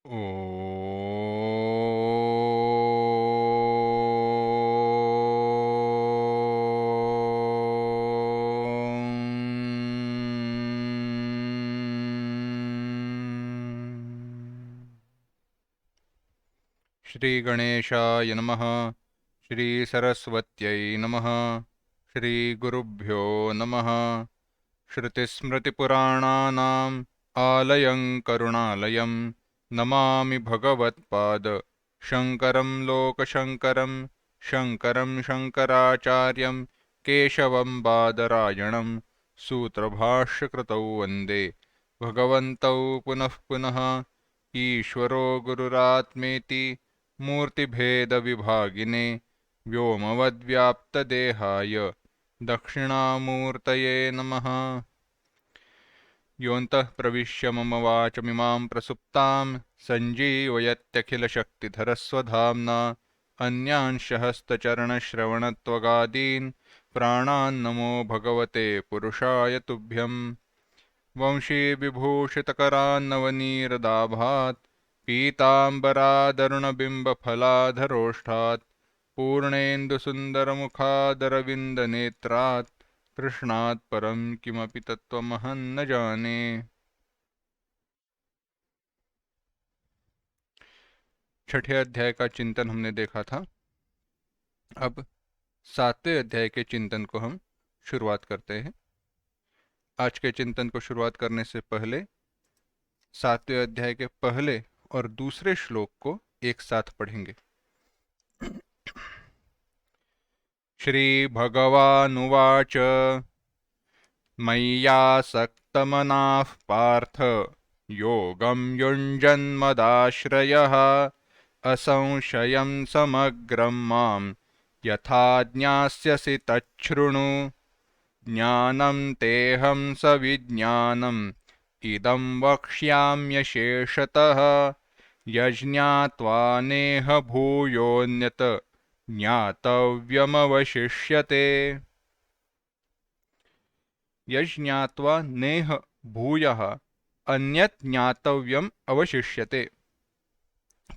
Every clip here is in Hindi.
ओ श्री गणेशाय नमः। श्री सरस्वत्यै नमः। श्री गुरुभ्यो नमः। श्रुतिस्मृतिपुराणानाम् आलयं करुणालयं नमामि भगवत्पाद शङ्करं लोकशङ्करं शङ्करं शङ्कराचार्यं केशवं बादरायणं सूत्रभाष्यकृतौ वन्दे भगवन्तौ पुनः पुनः। ईश्वरो गुरुरात्मेति मूर्तिभेदविभागिने व्योमवद्व्याप्तदेहाय दक्षिणामूर्तये नमः। योऽन्तः प्रविश्य मम वाचमिमां प्रसुप्तां सञ्जीवयत्यखिलशक्तिधरस्वधाम्ना अन्यांश हस्तचरणश्रवणत्वगादीन् प्राणान्नमो भगवते पुरुषाय तुभ्यम्। वंशीविभूषितकरान्नवनीरदाभात् पीताम्बरादरुणबिम्बफलाधरोष्ठात् पूर्णेन्दुसुन्दरमुखादरविन्दनेत्रात् कृष्णात् परं किमपि तत्त्वमहं न जाने। छठे अध्याय का चिंतन हमने देखा था। अब सातवें अध्याय के चिंतन को हम शुरुआत करते हैं। आज के चिंतन को शुरुआत करने से पहले सातवें अध्याय के पहले और दूसरे श्लोक को एक साथ पढ़ेंगे। श्री भगवानुवाच मय्यासक्तमनाः पार्थ योगं युञ्जन्मदाश्रयः असंशयं समग्रं मां यथा ज्ञास्यसि तच्छृणु। ज्ञानं तेऽहं सविज्ञानम् इदं वक्ष्याम्यशेषतः यज्ञात्वा नेह भूयोऽन्यत् ज्ञातव्यमवशिष्यते। यज्ञात्वा नेह भूयः अन्यत् ज्ञातव्यम अवशिष्यते।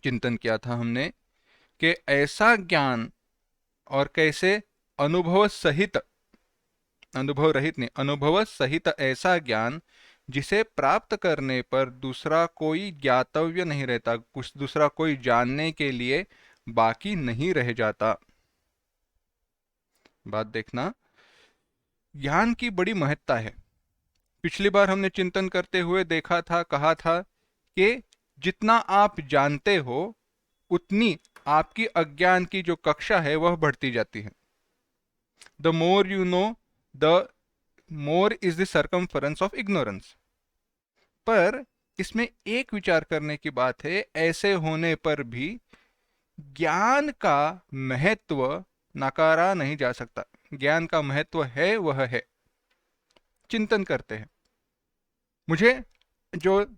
चिंतन किया था हमने कि ऐसा ज्ञान और कैसे अनुभव सहित, अनुभव रहित नहीं, अनुभव सहित ऐसा ज्ञान जिसे प्राप्त करने पर दूसरा कोई ज्ञातव्य नहीं रहता, कुछ दूसरा कोई जानने के लिए बाकी नहीं रह जाता। बात देखना, ज्ञान की बड़ी महत्ता है। पिछली बार हमने चिंतन करते हुए देखा था, कहा था कि जितना आप जानते हो उतनी आपकी अज्ञान की जो कक्षा है वह बढ़ती जाती है। The more you know the more is the circumference of ignorance. पर इसमें एक विचार करने की बात है, ऐसे होने पर भी ज्ञान का महत्व नकारा नहीं जा सकता। ज्ञान का महत्व है, वह है। चिंतन करते हैं। मुझे जो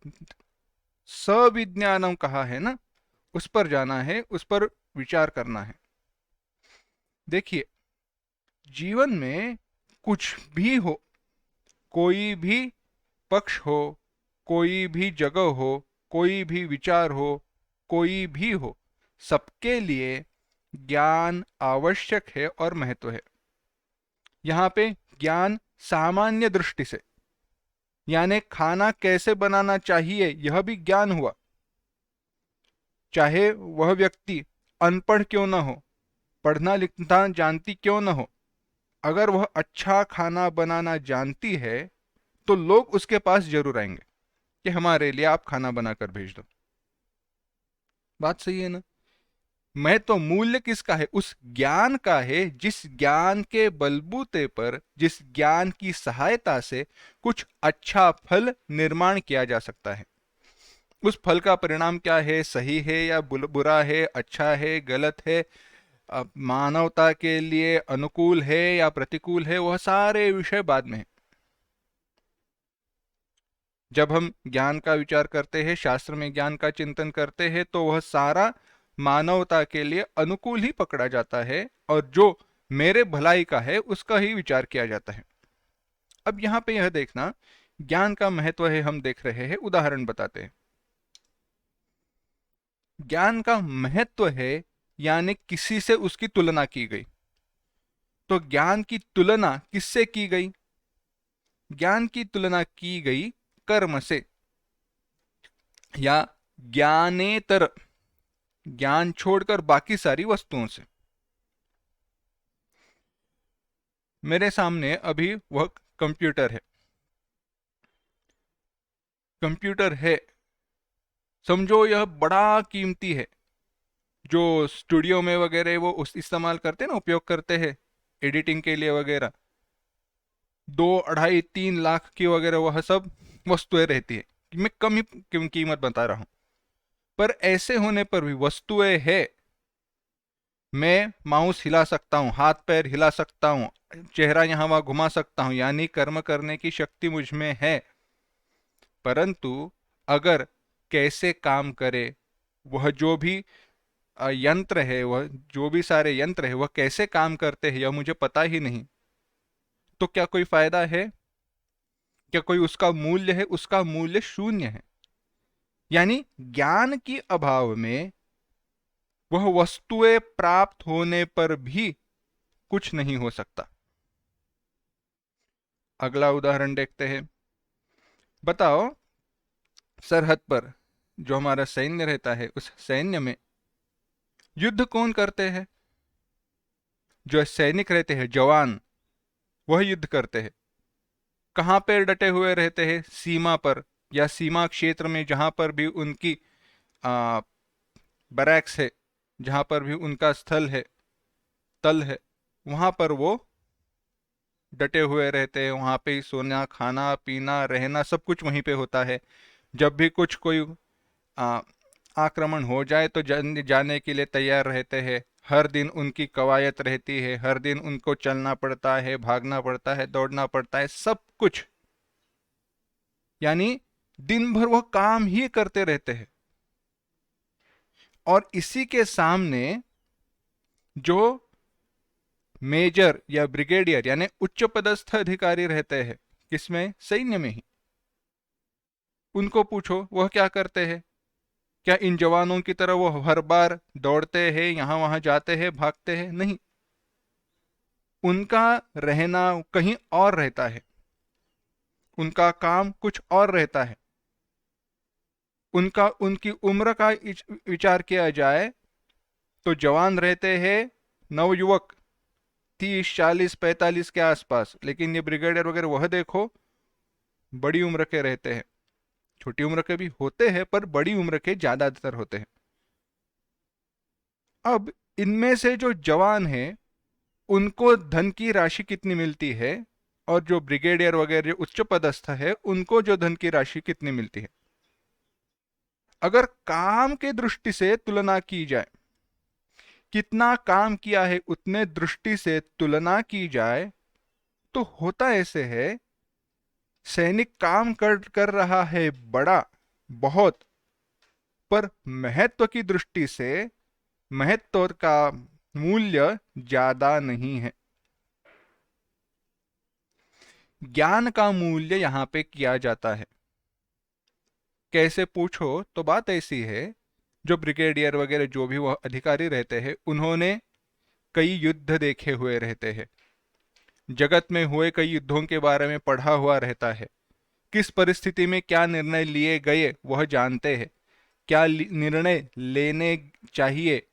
सविज्ञानम कहा है ना, उस पर जाना है, उस पर विचार करना है। देखिए, जीवन में कुछ भी हो, कोई भी पक्ष हो, कोई भी जगह हो, कोई भी विचार हो, कोई भी हो, सबके लिए ज्ञान आवश्यक है और महत्व है। यहाँ पे ज्ञान सामान्य दृष्टि से, यानी खाना कैसे बनाना चाहिए, यह भी ज्ञान हुआ। चाहे वह व्यक्ति अनपढ़ क्यों न हो, पढ़ना लिखना जानती क्यों न हो, अगर वह अच्छा खाना बनाना जानती है तो लोग उसके पास जरूर आएंगे कि हमारे लिए आप खाना बनाकर भेज दो। बात सही है ना? मैं तो मूल्य किसका है? उस ज्ञान का है, जिस ज्ञान के बलबूते पर, जिस ज्ञान की सहायता से कुछ अच्छा फल निर्माण किया जा सकता है। उस फल का परिणाम क्या है, सही है या बुरा है, अच्छा है, गलत है, मानवता के लिए अनुकूल है या प्रतिकूल है, वह सारे विषय बाद में है। जब हम ज्ञान का विचार करते हैं, शास्त्र में ज्ञान का चिंतन करते हैं, तो वह सारा मानवता के लिए अनुकूल ही पकड़ा जाता है और जो मेरे भलाई का है उसका ही विचार किया जाता है। अब यहां पे यह देखना, ज्ञान का महत्व है, हम देख रहे हैं, उदाहरण बताते हैं। ज्ञान का महत्व है यानी किसी से उसकी तुलना की गई। तो ज्ञान की तुलना किससे की गई? ज्ञान की तुलना की गई कर्म से, या ज्ञानेतर, ज्ञान छोड़कर बाकी सारी वस्तुओं से। मेरे सामने अभी वह कंप्यूटर है, कंप्यूटर है, समझो यह बड़ा कीमती है। जो स्टूडियो में वगैरह वो उस इस्तेमाल करते हैं ना, उपयोग करते हैं एडिटिंग के लिए वगैरह, 2, 2.5, 3 लाख की वगैरह वह सब वस्तुएं रहती है। मैं कम ही कीमत बता रहा हूं, पर ऐसे होने पर भी वस्तुएं है। मैं माउस हिला सकता हूँ, हाथ पैर हिला सकता हूँ, चेहरा यहाँ वहां घुमा सकता हूँ, यानी कर्म करने की शक्ति मुझ में है। परंतु अगर कैसे काम करे, वह जो भी यंत्र है, वह जो भी सारे यंत्र है वह कैसे काम करते हैं यह मुझे पता ही नहीं, तो क्या कोई फायदा है? क्या कोई उसका मूल्य है? उसका मूल्य शून्य है। यानी ज्ञान की अभाव में वह वस्तुएं प्राप्त होने पर भी कुछ नहीं हो सकता। अगला उदाहरण देखते हैं। बताओ, सरहद पर जो हमारा सैन्य रहता है, उस सैन्य में युद्ध कौन करते हैं? जो सैनिक रहते हैं, जवान, वह युद्ध करते हैं। कहाँ पे डटे हुए रहते हैं? सीमा पर, या सीमा क्षेत्र में, जहां पर भी उनकी आ, बैरक्स है, जहां पर भी उनका स्थल है, तल है, वहां पर वो डटे हुए रहते हैं। वहां पे ही सोना, खाना, पीना, रहना सब कुछ वहीं पे होता है। जब भी कुछ कोई आ, आक्रमण हो जाए तो जाने के लिए तैयार रहते हैं। हर दिन उनकी कवायद रहती है, हर दिन उनको चलना पड़ता है, भागना पड़ता है, दौड़ना पड़ता है, सब कुछ। यानी दिन भर वह काम ही करते रहते हैं। और इसी के सामने जो मेजर या ब्रिगेडियर यानी उच्च पदस्थ अधिकारी रहते हैं, किसमें? सैन्य में ही, उनको पूछो वह क्या करते हैं? क्या इन जवानों की तरह वो हर बार दौड़ते हैं, यहां वहां जाते हैं, भागते हैं? नहीं, उनका रहना कहीं और रहता है, उनका काम कुछ और रहता है। उनका, उनकी उम्र का विचार किया जाए तो जवान रहते हैं, नवयुवक 30, 40, 45 के आसपास, लेकिन ये ब्रिगेडियर वगैरह वह देखो बड़ी उम्र के रहते हैं। छोटी उम्र के भी होते हैं पर बड़ी उम्र के ज्यादातर होते हैं। अब इनमें से जो जवान है उनको धन की राशि कितनी मिलती है, और जो ब्रिगेडियर वगैरह उच्च पदस्थ है उनको जो धन की राशि कितनी मिलती है? अगर काम के दृष्टि से तुलना की जाए, कितना काम किया है उतने दृष्टि से तुलना की जाए, तो होता ऐसे है, सैनिक काम कर रहा है बड़ा, बहुत, पर महत्व की दृष्टि से महत्व का मूल्य ज्यादा नहीं है। ज्ञान का मूल्य यहां पे किया जाता है। कैसे पूछो तो बात ऐसी है, जो ब्रिगेडियर वगैरह जो भी वह अधिकारी रहते हैं उन्होंने कई युद्ध देखे हुए रहते हैं, जगत में हुए कई युद्धों के बारे में पढ़ा हुआ रहता है, किस परिस्थिति में क्या निर्णय लिए गए वह जानते हैं, क्या निर्णय लेने चाहिए,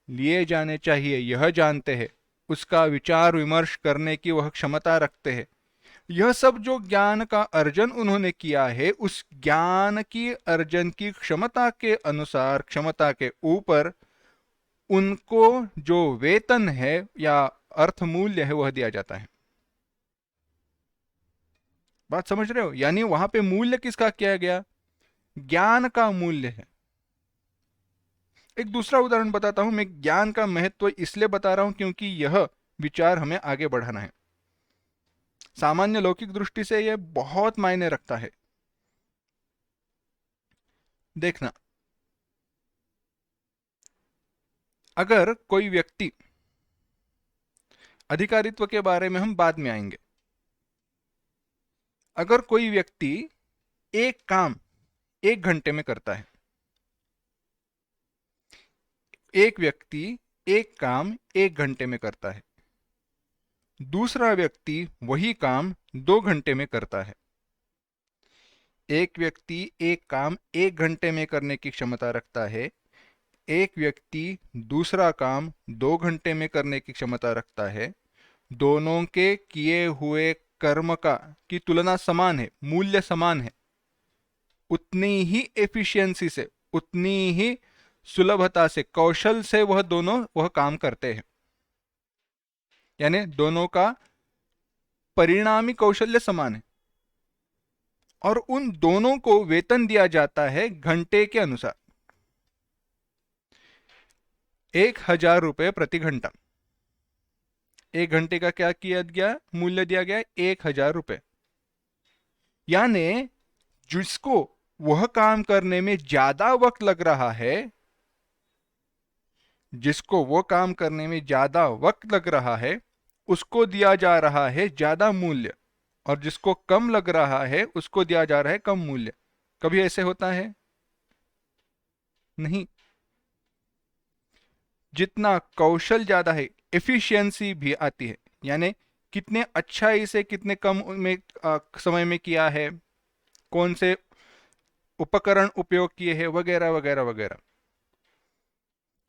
लिए जाने चाहिए यह जानते हैं, उसका विचार विमर्श करने की वह क्षमता रखते हैं। यह सब जो ज्ञान का अर्जन उन्होंने किया है, उस ज्ञान की अर्जन की क्षमता के अनुसार, क्षमता के ऊपर उनको जो वेतन है या अर्थ मूल्य है वह दिया जाता है। बात समझ रहे हो? यानी वहां पे मूल्य किसका किया गया? ज्ञान का मूल्य है। एक दूसरा उदाहरण बताता हूं। मैं ज्ञान का महत्व इसलिए बता रहा हूं क्योंकि यह विचार हमें आगे बढ़ाना है। सामान्य लौकिक दृष्टि से यह बहुत मायने रखता है। देखना, अगर कोई व्यक्ति, अधिकारित्व के बारे में हम बाद में आएंगे, अगर कोई व्यक्ति एक काम 1 घंटे में करता है, एक व्यक्ति एक काम 1 घंटे में करता है, दूसरा व्यक्ति वही काम 2 घंटे में करता है। एक व्यक्ति एक काम 1 घंटे में करने की क्षमता रखता है, एक व्यक्ति दूसरा काम 2 घंटे में करने की क्षमता रखता है। दोनों के किए हुए कर्म का की तुलना समान है, मूल्य समान है, उतनी ही एफिशिएंसी से, उतनी ही सुलभता से, कौशल से वह दोनों वह काम करते हैं। यानी दोनों का परिणामी कौशल्य समान है और उन दोनों को वेतन दिया जाता है घंटे के अनुसार। 1,000 रुपये प्रति घंटा। 1 घंटे का क्या किया गया, मूल्य दिया गया 1,000 रुपये। यानी जिसको वह काम करने में ज्यादा वक्त लग रहा है, जिसको वो काम करने में ज्यादा वक्त लग रहा है, उसको दिया जा रहा है ज्यादा मूल्य, और जिसको कम लग रहा है उसको दिया जा रहा है कम मूल्य। कभी ऐसे होता है? नहीं। जितना कौशल ज्यादा है, एफिशिएंसी भी आती है, यानी कितने अच्छाई से कितने कम में समय में किया है, कौन से उपकरण उपयोग किए हैं, वगैरह वगैरह वगैरह।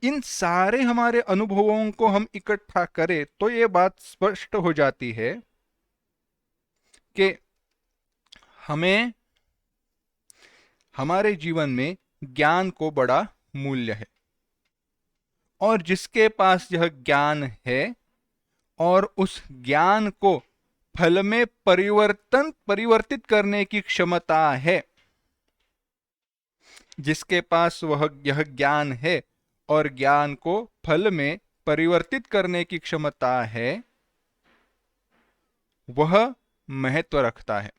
इन सारे हमारे अनुभवों को हम इकट्ठा करें तो ये बात स्पष्ट हो जाती है कि हमें हमारे जीवन में ज्ञान को बड़ा मूल्य है, और जिसके पास यह ज्ञान है और उस ज्ञान को फल में परिवर्तित करने की क्षमता है, जिसके पास यह ज्ञान है और ज्ञान को फल में परिवर्तित करने की क्षमता है, वह महत्व रखता है।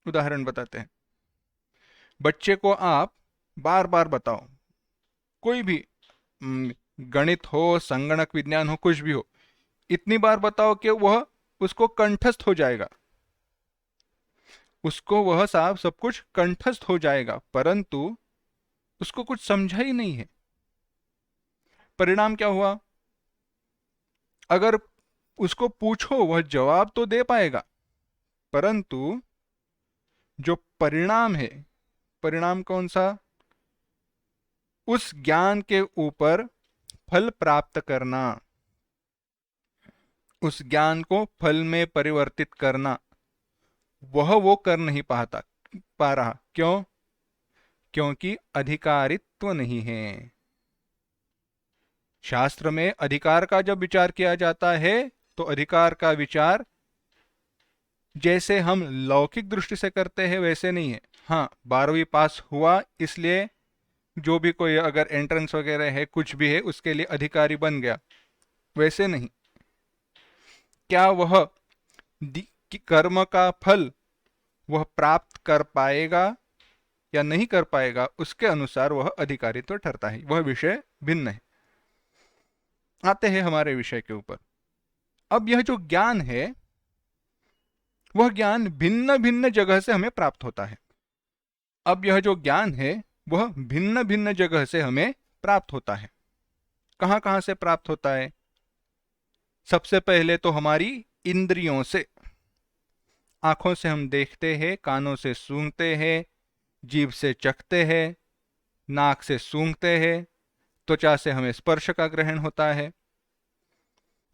उदाहरण बताते हैं। बच्चे को आप बार बार बताओ, कोई भी गणित हो, संगणक विज्ञान हो, कुछ भी हो, इतनी बार बताओ कि वह उसको कंठस्थ हो जाएगा, उसको वह साहब सब कुछ कंठस्थ हो जाएगा, परंतु उसको कुछ समझा ही नहीं है। परिणाम क्या हुआ? अगर उसको पूछो वह जवाब तो दे पाएगा, परंतु जो परिणाम है, परिणाम कौन सा? उस ज्ञान के ऊपर फल प्राप्त करना, उस ज्ञान को फल में परिवर्तित करना, वह वो कर नहीं पा रहा। क्यों? क्योंकि अधिकारित्व नहीं है। शास्त्र में अधिकार का जब विचार किया जाता है तो अधिकार का विचार जैसे हम लौकिक दृष्टि से करते हैं वैसे नहीं है। हाँ, 12वीं पास हुआ इसलिए जो भी कोई अगर एंट्रेंस वगैरह है, कुछ भी है, उसके लिए अधिकारी बन गया, वैसे नहीं। क्या वह कर्म का फल वह प्राप्त कर पाएगा या नहीं कर पाएगा, उसके अनुसार वह अधिकारित्व ठहरता है। वह विषय भिन्न है। आते हैं हमारे विषय के ऊपर। अब यह जो ज्ञान है, वह ज्ञान भिन्न भिन्न जगह से हमें प्राप्त होता है। अब यह जो ज्ञान है वह भिन्न भिन्न जगह से हमें प्राप्त होता है। कहां कहां से प्राप्त होता है? सबसे पहले तो हमारी इंद्रियों से। आंखों से हम देखते हैं, कानों से सूंघते हैं, जीभ से चखते हैं, नाक से सूंघते हैं, त्वचा से हमें स्पर्श का ग्रहण होता है।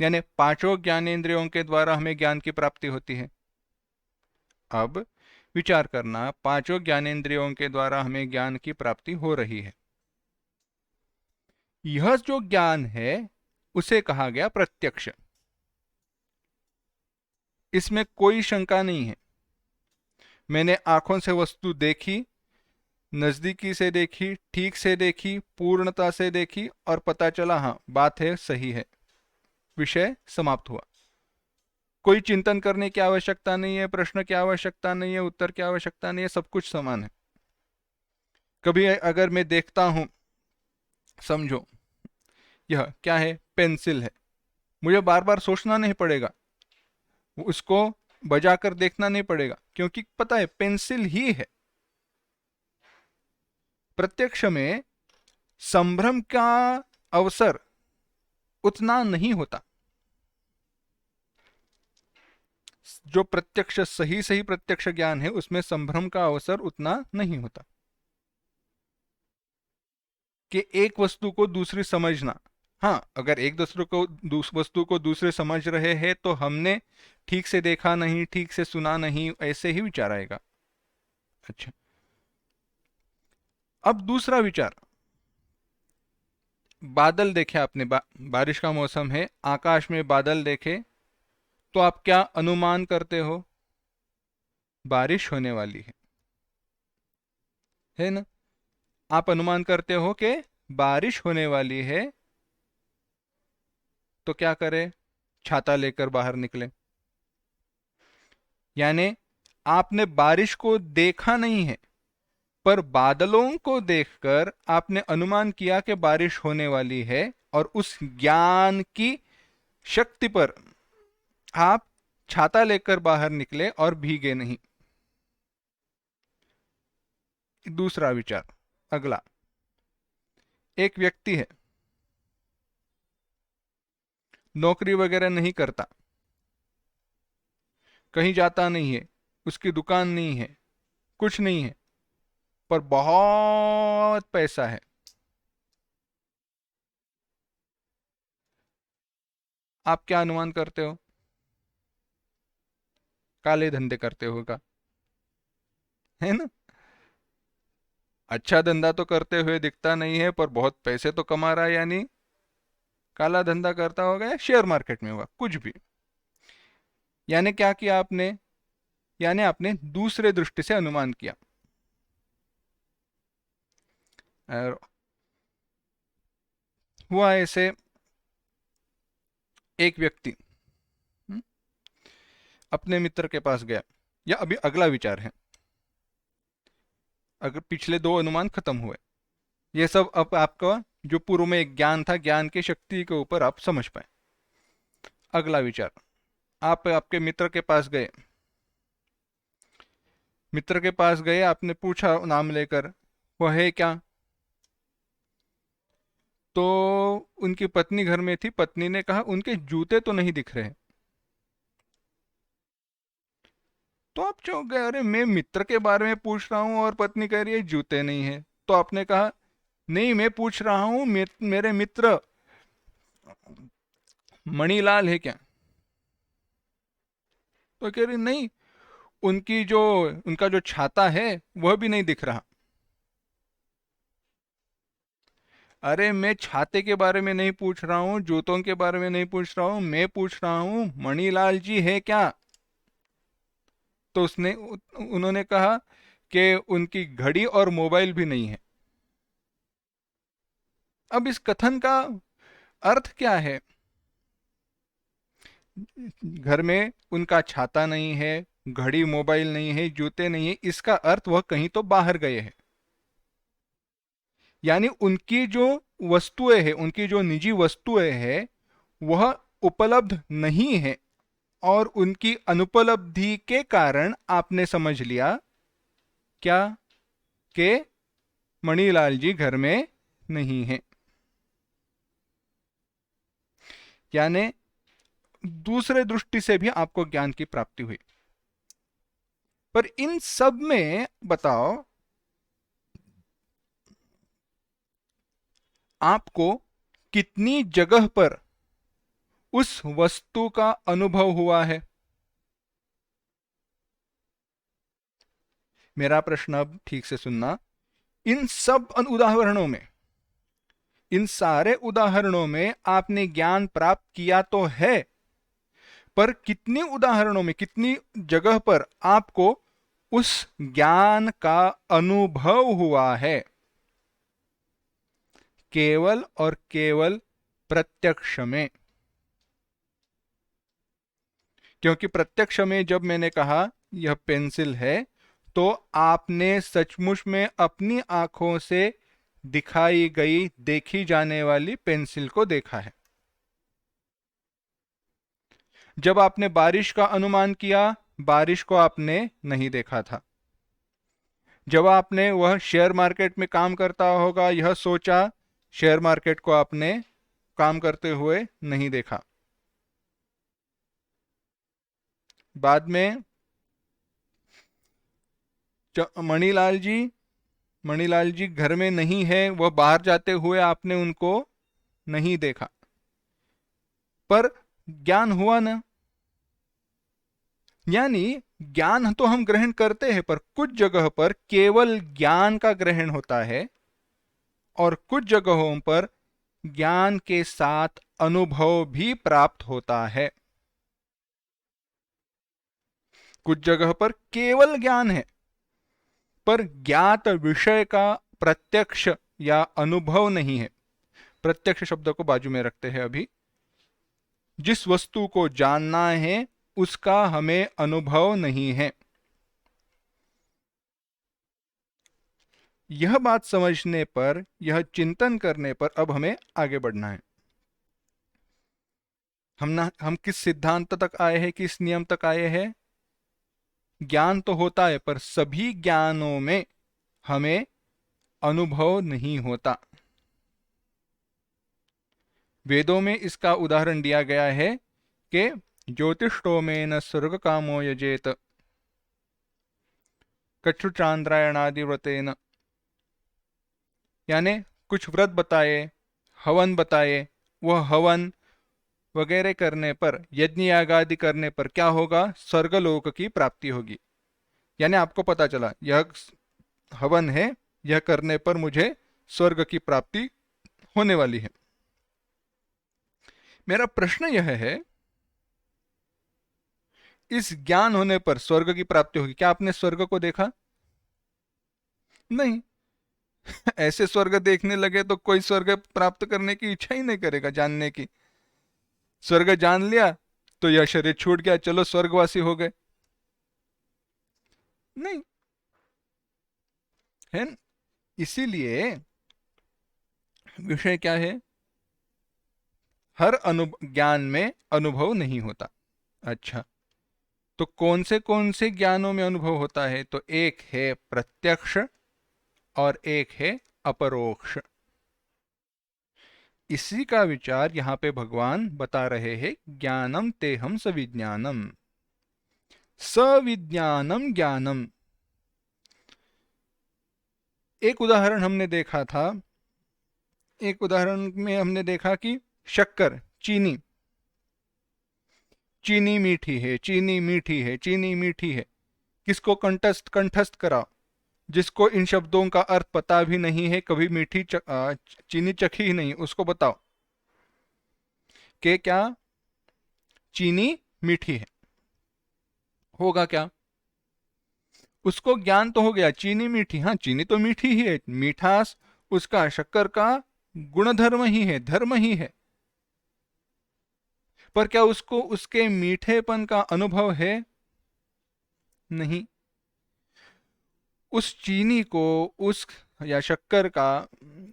यानी 5 ज्ञानेंद्रियों के द्वारा हमें ज्ञान की प्राप्ति होती है। अब विचार करना, 5 ज्ञानेंद्रियों के द्वारा हमें ज्ञान की प्राप्ति हो रही है। यह जो ज्ञान है उसे कहा गया प्रत्यक्ष। इसमें कोई शंका नहीं है। मैंने आंखों से वस्तु देखी, नजदीकी से देखी, ठीक से देखी, पूर्णता से देखी, और पता चला हाँ बात है, सही है, विषय समाप्त हुआ। कोई चिंतन करने की आवश्यकता नहीं है, प्रश्न की आवश्यकता नहीं है, उत्तर की आवश्यकता नहीं है, सब कुछ समान है। कभी अगर मैं देखता हूं, समझो यह क्या है, पेंसिल है, मुझे बार बार सोचना नहीं पड़ेगा, उसको बजाकर देखना नहीं पड़ेगा, क्योंकि पता है पेंसिल ही है। प्रत्यक्ष में संभ्रम का अवसर उतना नहीं होता। जो प्रत्यक्ष सही सही प्रत्यक्ष ज्ञान है उसमें संभ्रम का अवसर उतना नहीं होता कि एक वस्तु को दूसरी समझना। हाँ, अगर एक दूसरे को वस्तु को दूसरे समझ रहे हैं तो हमने ठीक से देखा नहीं, ठीक से सुना नहीं, ऐसे ही विचार आएगा। अच्छा, अब दूसरा विचार, बादल देखे आपने, बारिश का मौसम है, आकाश में बादल देखे तो आप क्या अनुमान करते हो? बारिश होने वाली है ना? आप अनुमान करते हो कि बारिश होने वाली है, तो क्या करें? छाता लेकर बाहर निकले। यानी आपने बारिश को देखा नहीं है, पर बादलों को देखकर आपने अनुमान किया कि बारिश होने वाली है, और उस ज्ञान की शक्ति पर आप छाता लेकर बाहर निकले और भीगे नहीं। दूसरा विचार, अगला, एक व्यक्ति है, नौकरी वगैरह नहीं करता, कहीं जाता नहीं है, उसकी दुकान नहीं है, कुछ नहीं है, पर बहुत पैसा है। आप क्या अनुमान करते हो? काले धंधे करते होगा, है ना? अच्छा धंधा तो करते हुए दिखता नहीं है, पर बहुत पैसे तो कमा रहा है, यानी काला धंधा करता होगा या शेयर मार्केट में होगा, कुछ भी। यानी क्या किया आपने? यानी आपने दूसरे दृष्टि से अनुमान किया। और हुआ ऐसे, एक व्यक्ति हम्म, अपने मित्र के पास गया, या अभी अगला विचार है, अगर पिछले दो अनुमान खत्म हुए, ये सब अब आपका जो पूर्व में एक ज्ञान था, ज्ञान की शक्ति के ऊपर आप समझ पाए। अगला विचार, आप आपके मित्र के पास गए, मित्र के पास गए, आपने पूछा नाम लेकर, वह है क्या? तो उनकी पत्नी घर में थी, पत्नी ने कहा उनके जूते तो नहीं दिख रहे। तो आप चौंक गए, अरे मैं मित्र के बारे में पूछ रहा हूँ और पत्नी कह रही है जूते नहीं है। तो आपने कहा नहीं, मैं पूछ रहा हूँ मेरे मित्र मणिलाल है क्या? तो कह रही नहीं, उनका जो छाता है वह भी नहीं दिख रहा। अरे मैं छाते के बारे में नहीं पूछ रहा हूँ, जूतों के बारे में नहीं पूछ रहा हूँ, मैं पूछ रहा हूँ मणिलाल जी है क्या? तो उन्होंने कहा कि उनकी घड़ी और मोबाइल भी नहीं है। अब इस कथन का अर्थ क्या है? घर में उनका छाता नहीं है, घड़ी मोबाइल नहीं है, जूते नहीं है, इसका अर्थ वह कहीं तो बाहर गए हैं। यानी उनकी जो वस्तुएं हैं, उनकी जो निजी वस्तुएं हैं, वह उपलब्ध नहीं है, और उनकी अनुपलब्धि के कारण आपने समझ लिया क्या? कि मणिलाल जी घर में नहीं है। यानी दूसरे दृष्टि से भी आपको ज्ञान की प्राप्ति हुई। पर इन सब में बताओ, आपको कितनी जगह पर उस वस्तु का अनुभव हुआ है? मेरा प्रश्न अब ठीक से सुनना। इन सब उदाहरणों में, इन सारे उदाहरणों में आपने ज्ञान प्राप्त किया तो है, पर कितनी उदाहरणों में, कितनी जगह पर आपको उस ज्ञान का अनुभव हुआ है? केवल और केवल प्रत्यक्ष में। क्योंकि प्रत्यक्ष में जब मैंने कहा यह पेंसिल है, तो आपने सचमुच में अपनी आंखों से दिखाई गई, देखी जाने वाली पेंसिल को देखा है। जब आपने बारिश का अनुमान किया, बारिश को आपने नहीं देखा था। जब आपने वह शेयर मार्केट में काम करता होगा यह सोचा, शेयर मार्केट को आपने काम करते हुए नहीं देखा। बाद में मणिलाल जी घर में नहीं है, वह बाहर जाते हुए आपने उनको नहीं देखा, पर ज्ञान हुआ ना। यानी ज्ञान तो हम ग्रहण करते हैं, पर कुछ जगह पर केवल ज्ञान का ग्रहण होता है और कुछ जगहों पर ज्ञान के साथ अनुभव भी प्राप्त होता है। कुछ जगह पर केवल ज्ञान है, पर ज्ञात विषय का प्रत्यक्ष या अनुभव नहीं है। प्रत्यक्ष शब्द को बाजू में रखते हैं अभी। जिस वस्तु को जानना है उसका हमें अनुभव नहीं है। यह बात समझने पर, यह चिंतन करने पर अब हमें आगे बढ़ना है। हम किस सिद्धांत तक आए हैं, किस नियम तक आए हैं? ज्ञान तो होता है, पर सभी ज्ञानों में हमें अनुभव नहीं होता। वेदों में इसका उदाहरण दिया गया है कि ज्योतिष्टोमेन स्वर्ग कामो यजेत कच्छु चांद्रायणादि व्रतेन, यानी कुछ व्रत बताए, हवन बताए, वह हवन वगैरह करने पर, यज्ञ याग आदि करने पर क्या होगा? स्वर्गलोक की प्राप्ति होगी। यानी आपको पता चला यह हवन है, यह करने पर मुझे स्वर्ग की प्राप्ति होने वाली है। मेरा प्रश्न यह है, इस ज्ञान होने पर स्वर्ग की प्राप्ति होगी, क्या आपने स्वर्ग को देखा? नहीं। ऐसे स्वर्ग देखने लगे तो कोई स्वर्ग प्राप्त करने की इच्छा ही नहीं करेगा, जानने की। स्वर्ग जान लिया तो यह शरीर छूट गया, चलो स्वर्गवासी हो गए। नहीं है। इसीलिए विषय क्या है? हर ज्ञान में अनुभव नहीं होता। अच्छा, तो कौन से ज्ञानों में अनुभव होता है? तो एक है प्रत्यक्ष और एक है अपरोक्ष। इसी का विचार यहां पे भगवान बता रहे हैं। ज्ञानम तेहम सविज्ञानम, सविज्ञानम ज्ञानम। एक उदाहरण हमने देखा था, एक उदाहरण में हमने देखा कि शक्कर, चीनी, चीनी मीठी है, चीनी मीठी है, चीनी मीठी है। किसको कंठस्थ कराओ? जिसको इन शब्दों का अर्थ पता भी नहीं है, कभी चीनी चखी ही नहीं, उसको बताओ कि क्या चीनी मीठी है? होगा क्या? उसको ज्ञान तो हो गया चीनी मीठी, हाँ चीनी तो मीठी ही है, मीठास उसका शक्कर का गुणधर्म ही है, धर्म ही है। पर क्या उसको उसके मीठेपन का अनुभव है? नहीं। उस चीनी को, उस या शक्कर का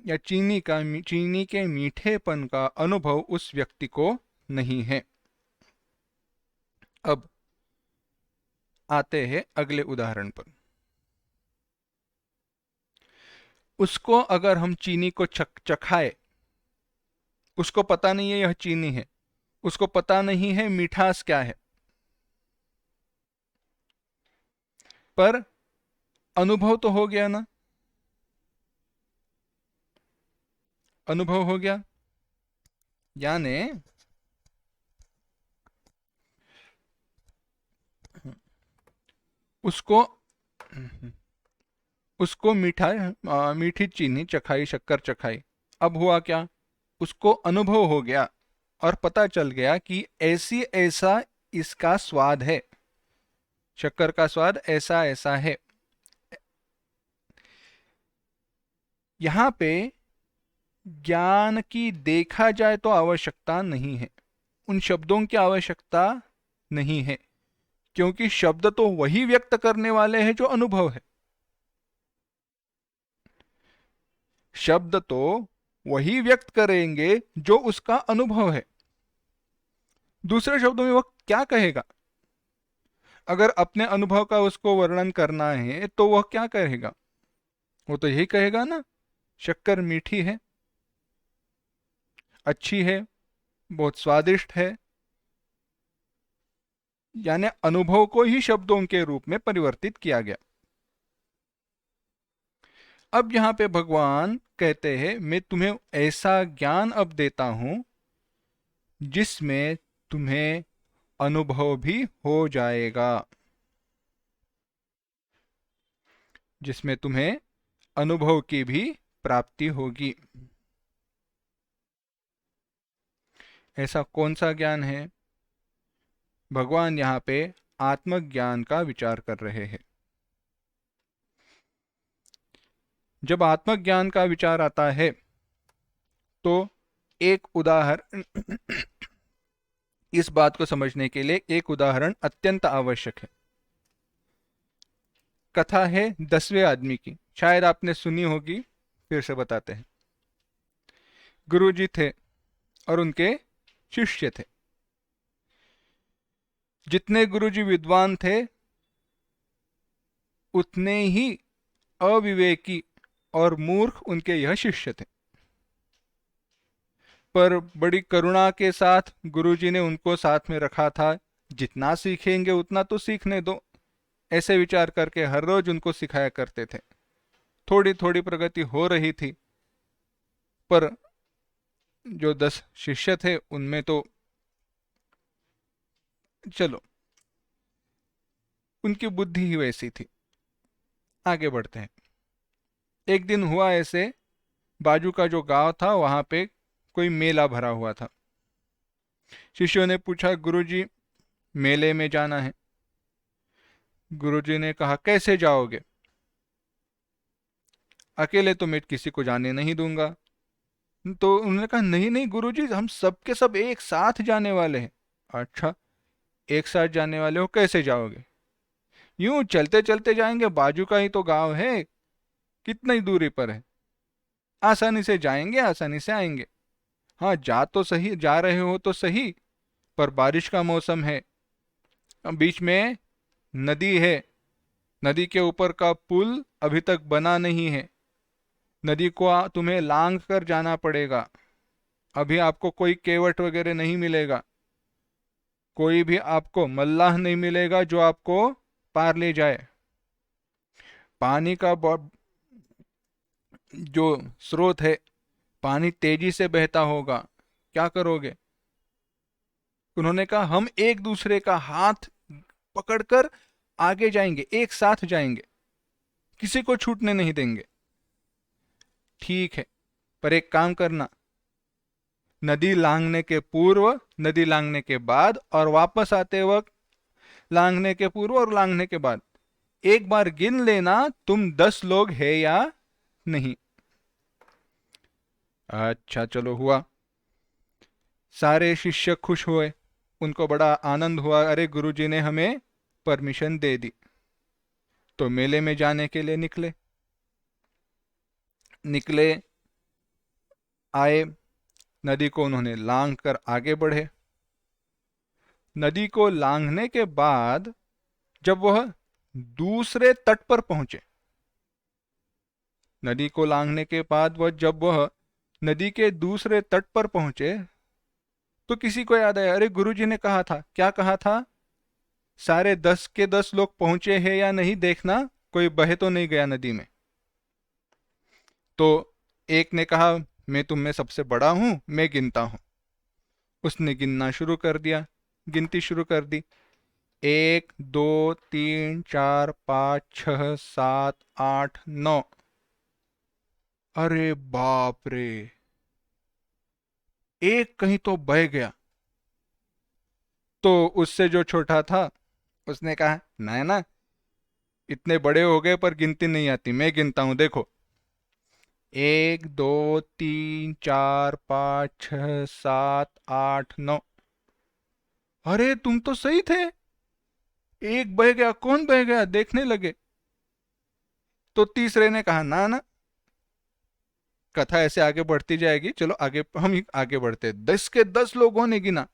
या चीनी के मीठेपन का अनुभव उस व्यक्ति को नहीं है। अब आते हैं अगले उदाहरण पर। उसको अगर हम चीनी को चखाए, उसको पता नहीं है यह चीनी है, उसको पता नहीं है मिठास क्या है, पर अनुभव तो हो गया ना? अनुभव हो गया। यानी उसको उसको मीठी चीनी चखाई, शक्कर चखाई। अब हुआ क्या? उसको अनुभव हो गया और पता चल गया कि ऐसा इसका स्वाद है, शक्कर का स्वाद ऐसा ऐसा है। यहां पे ज्ञान की देखा जाए तो आवश्यकता नहीं है, उन शब्दों की आवश्यकता नहीं है, क्योंकि शब्द तो वही व्यक्त करने वाले हैं जो अनुभव है। शब्द तो वही व्यक्त करेंगे जो उसका अनुभव है। दूसरे शब्दों में वह क्या कहेगा? अगर अपने अनुभव का उसको वर्णन करना है तो वह क्या कहेगा? वो तो यही कहेगा ना, शक्कर मीठी है। अच्छी है, बहुत स्वादिष्ट है, यानी अनुभव को ही शब्दों के रूप में परिवर्तित किया गया। अब यहां पे भगवान कहते हैं मैं तुम्हें ऐसा ज्ञान अब देता हूं जिसमें तुम्हें अनुभव भी हो जाएगा, जिसमें तुम्हें अनुभव की भी प्राप्ति होगी। ऐसा कौन सा ज्ञान है? भगवान यहाँ पे आत्मज्ञान का विचार कर रहे हैं। जब आत्मज्ञान का विचार आता है तो एक उदाहरण इस बात को समझने के लिए एक उदाहरण अत्यंत आवश्यक है। कथा है 10वें आदमी की, शायद आपने सुनी होगी, फिर से बताते हैं। गुरुजी थे और उनके शिष्य थे। जितने गुरुजी विद्वान थे उतने ही अविवेकी और मूर्ख उनके यह शिष्य थे। पर बड़ी करुणा के साथ गुरुजी ने उनको साथ में रखा था। जितना सीखेंगे उतना तो सीखने दो, ऐसे विचार करके हर रोज उनको सिखाया करते थे। थोड़ी थोड़ी प्रगति हो रही थी, पर जो 10 शिष्य थे उनमें तो चलो उनकी बुद्धि ही वैसी थी। आगे बढ़ते हैं। एक दिन हुआ ऐसे, बाजू का जो गांव था वहां पे कोई मेला भरा हुआ था। शिष्यों ने पूछा गुरुजी मेले में जाना है। गुरुजी ने कहा कैसे जाओगे? अकेले तो मैं किसी को जाने नहीं दूंगा। तो उन्होंने कहा नहीं नहीं गुरुजी, हम सब के सब एक साथ जाने वाले हैं। अच्छा, एक साथ जाने वाले हो, कैसे जाओगे? यूं चलते चलते जाएंगे, बाजू का ही तो गांव है, कितनी दूरी पर है, आसानी से जाएंगे आसानी से आएंगे। हाँ जा तो सही, जा रहे हो तो सही, पर बारिश का मौसम है, बीच में नदी है, नदी के ऊपर का पुल अभी तक बना नहीं है, नदी को तुम्हें लांग कर जाना पड़ेगा। अभी आपको कोई केवट वगैरह नहीं मिलेगा, कोई भी आपको मल्लाह नहीं मिलेगा जो आपको पार ले जाए। पानी का जो स्रोत है, पानी तेजी से बहता होगा, क्या करोगे? उन्होंने कहा हम एक दूसरे का हाथ पकड़कर आगे जाएंगे, एक साथ जाएंगे, किसी को छूटने नहीं देंगे। ठीक है, पर एक काम करना, नदी लांघने के पूर्व, नदी लांघने के बाद और वापस आते वक्त, लांघने के पूर्व और लांघने के बाद एक बार गिन लेना तुम 10 लोग है या नहीं। अच्छा चलो, हुआ। सारे शिष्य खुश हुए, उनको बड़ा आनंद हुआ, अरे गुरुजी ने हमें परमिशन दे दी। तो मेले में जाने के लिए निकले, आए, नदी को उन्होंने लांघ कर आगे बढ़े। नदी को लांघने के बाद जब वह दूसरे तट पर पहुंचे, नदी को लांघने के बाद जब वह नदी के दूसरे तट पर पहुंचे तो किसी को याद आया, अरे गुरुजी ने कहा था, क्या कहा था? सारे 10 के 10 लोग पहुंचे हैं या नहीं देखना, कोई बहे तो नहीं गया नदी में। तो एक ने कहा मैं तुम में सबसे बड़ा हूं, मैं गिनता हूं। उसने गिनना शुरू कर दिया, गिनती शुरू कर दी। 1 2 3 4 5 6 7 8 9। अरे बाप रे, एक कहीं तो बह गया। तो उससे जो छोटा था उसने कहा ना ना, इतने बड़े हो गए पर गिनती नहीं आती, मैं गिनता हूं, देखो 1 2 3 4 5 6 7 8 9। अरे तुम तो सही थे, एक बह गया, कौन बह गया, देखने लगे। तो तीसरे ने कहा ना ना, कथा ऐसे आगे बढ़ती जाएगी, चलो आगे, हम ही आगे बढ़ते। 10 के 10 लोगों ने गिना,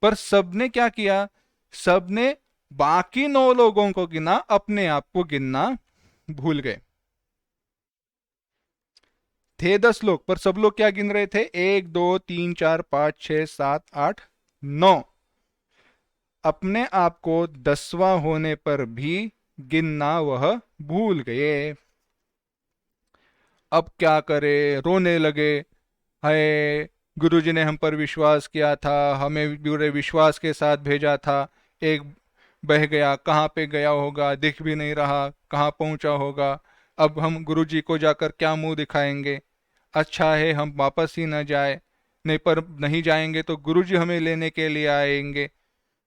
पर सबने क्या किया, सबने बाकी 9 लोगों को गिना, अपने आप को गिनना भूल गए। थे 10 लोग, पर सब लोग क्या गिन रहे थे? 1 2 3 4 5 6 7 8 9। अपने आप को 10वां होने पर भी गिनना वह भूल गए। अब क्या करे, रोने लगे। हाय, गुरुजी ने हम पर विश्वास किया था, हमें पूरे विश्वास के साथ भेजा था। एक बह गया, कहाँ पे गया होगा, दिख भी नहीं रहा, कहाँ पहुंचा होगा। अब हम गुरुजी को जाकर क्या मुंह दिखाएंगे? अच्छा है हम वापस ही न जाए, नहीं पर नहीं जाएंगे तो गुरुजी हमें लेने के लिए आएंगे।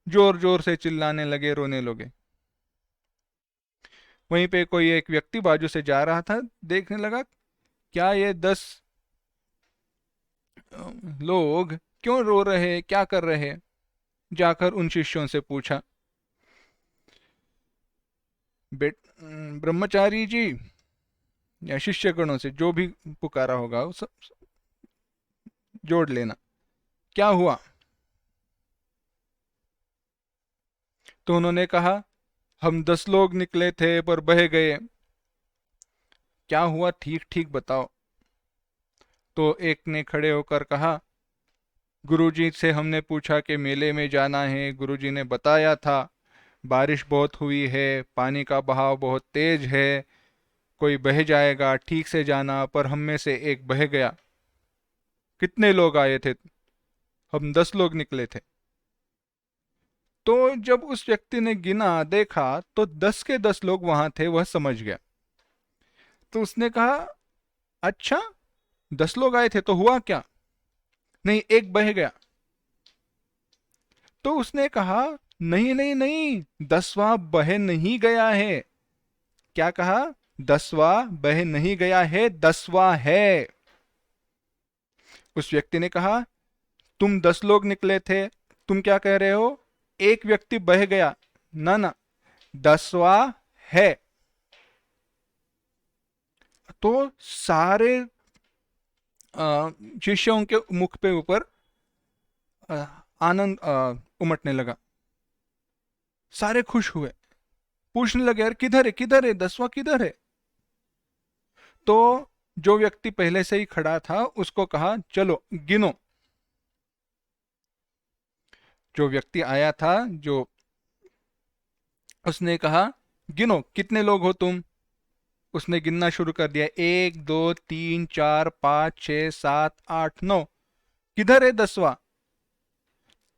जोर जोर से चिल्लाने लगे, रोने लगे। वहीं पे कोई एक व्यक्ति बाजू से जा रहा था, देखने लगा क्या ये 10 लोग क्यों रो रहे, क्या कर रहे। जाकर उन शिष्यों से पूछा, बेट ब्रह्मचारी जी, या शिष्यगणों से जो भी पुकारा होगा वो सब जोड़ लेना, क्या हुआ? तो उन्होंने कहा, हम 10 लोग निकले थे पर बह गए। क्या हुआ, ठीक ठीक बताओ। तो एक ने खड़े होकर कहा, गुरुजी से हमने पूछा कि मेले में जाना है, गुरुजी ने बताया था बारिश बहुत हुई है, पानी का बहाव बहुत तेज है, कोई बह जाएगा, ठीक से जाना, पर हम में से एक बह गया। कितने लोग आए थे? हम 10 लोग निकले थे। तो जब उस व्यक्ति ने गिना, देखा तो 10 के 10 लोग वहां थे, वह समझ गया। तो उसने कहा, अच्छा 10 लोग आए थे तो हुआ क्या? नहीं, एक बह गया। तो उसने कहा, नहीं नहीं नहीं, 10वां बह नहीं गया है। क्या कहा? 10वां बह नहीं गया है, 10वां है। उस व्यक्ति ने कहा, तुम 10 लोग निकले थे, तुम क्या कह रहे हो? एक व्यक्ति बह गया। ना ना, 10वां है। तो सारे शिष्यों के मुख पे ऊपर आनंद उमटने लगा। सारे खुश हुए, पूछने लगे, यार किधर है, किधर है, 10वां किधर है? तो जो व्यक्ति पहले से ही खड़ा था उसको कहा, चलो गिनो। जो व्यक्ति आया था, जो उसने कहा, गिनो कितने लोग हो तुम। उसने गिनना शुरू कर दिया, 1 2 3 4 5 6 7 8 9। किधर है 10वां?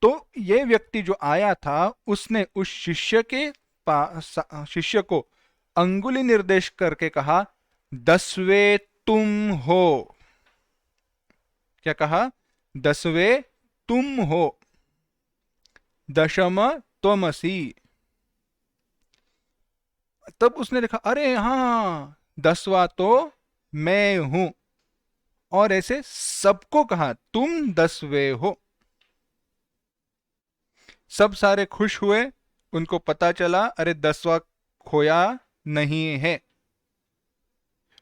तो ये व्यक्ति जो आया था, उसने उस शिष्य के पास, शिष्य को अंगुली निर्देश करके कहा, 10वें तुम हो। क्या कहा? 10वें तुम हो, दशम त्वमसि। तब उसने देखा, अरे हाँ, 10वां तो मैं हूं। और ऐसे सबको कहा, तुम 10वें हो। सब सारे खुश हुए, उनको पता चला अरे 10वां खोया नहीं है।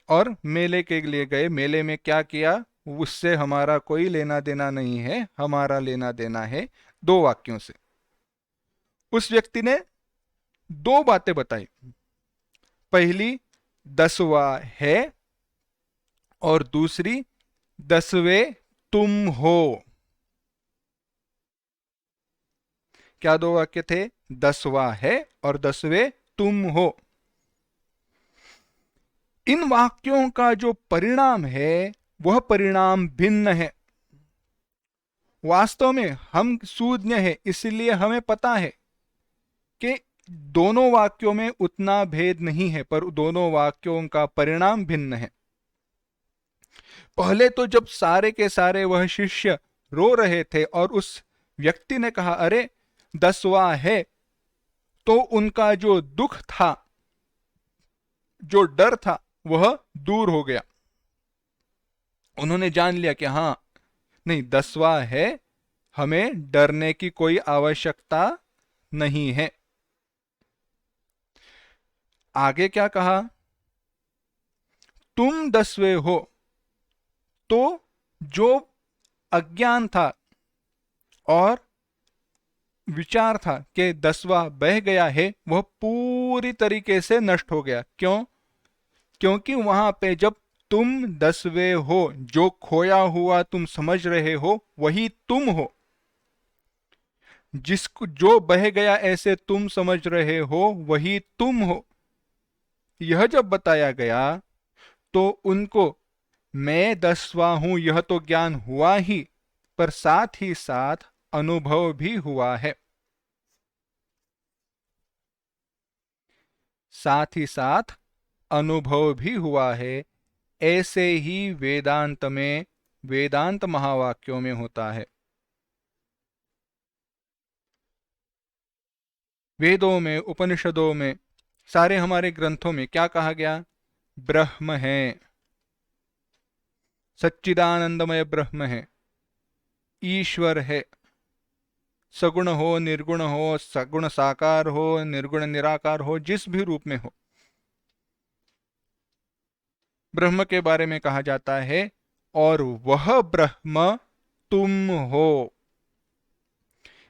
और मेले के लिए गए, मेले में क्या किया, उससे हमारा कोई लेना देना नहीं है, हमारा लेना देना है 2 वाक्यों से। उस व्यक्ति ने 2 बातें बताई। पहली, 10वां है, और दूसरी, 10वें तुम हो। क्या 2 वाक्य थे? 10वां है और 10वें तुम हो। इन वाक्यों का जो परिणाम है वह परिणाम भिन्न है। वास्तव में हम सूज्ञ हैं, इसलिए हमें पता है कि दोनों वाक्यों में उतना भेद नहीं है, पर दोनों वाक्यों का परिणाम भिन्न है। पहले तो जब सारे के सारे वह शिष्य रो रहे थे और उस व्यक्ति ने कहा, अरे 10वां है, तो उनका जो दुख था, जो डर था, वह दूर हो गया। उन्होंने जान लिया कि हाँ, नहीं, 10वां है, हमें डरने की कोई आवश्यकता नहीं है। आगे क्या कहा? तुम 10वें हो। तो जो अज्ञान था और विचार था कि 10वां बह गया है, वह पूरी तरीके से नष्ट हो गया। क्यों? क्योंकि वहां पे जब तुम 10वें हो। जो खोया हुआ तुम समझ रहे हो वही तुम हो। जिसको जो बह गया ऐसे तुम समझ रहे हो वही तुम हो। यह जब बताया गया तो उनको मैं 10वां हूं यह तो ज्ञान हुआ ही, पर साथ ही साथ अनुभव भी हुआ है। साथ ही साथ अनुभव भी हुआ है। ऐसे ही वेदांत में, वेदांत महावाक्यों में होता है। वेदों में, उपनिषदों में, सारे हमारे ग्रंथों में क्या कहा गया? ब्रह्म है, सच्चिदानंदमय ब्रह्म है, ईश्वर है। सगुण हो, निर्गुण हो, सगुण साकार हो, निर्गुण निराकार हो, जिस भी रूप में हो, ब्रह्म के बारे में कहा जाता है। और वह ब्रह्म तुम हो।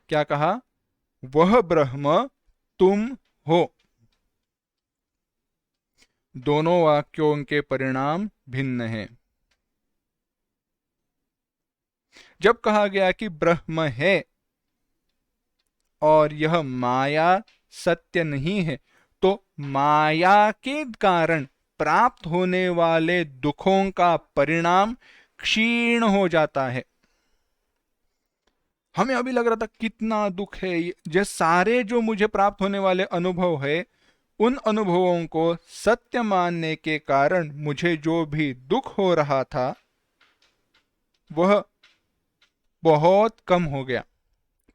क्या कहा? वह ब्रह्म तुम हो। दोनों वाक्यों के परिणाम भिन्न हैं। जब कहा गया कि ब्रह्म है और यह माया सत्य नहीं है, तो माया के कारण प्राप्त होने वाले दुखों का परिणाम क्षीण हो जाता है। हमें अभी लग रहा था कितना दुख है, ये सारे जो मुझे प्राप्त होने वाले अनुभव है, उन अनुभवों को सत्य मानने के कारण मुझे जो भी दुख हो रहा था वह बहुत कम हो गया,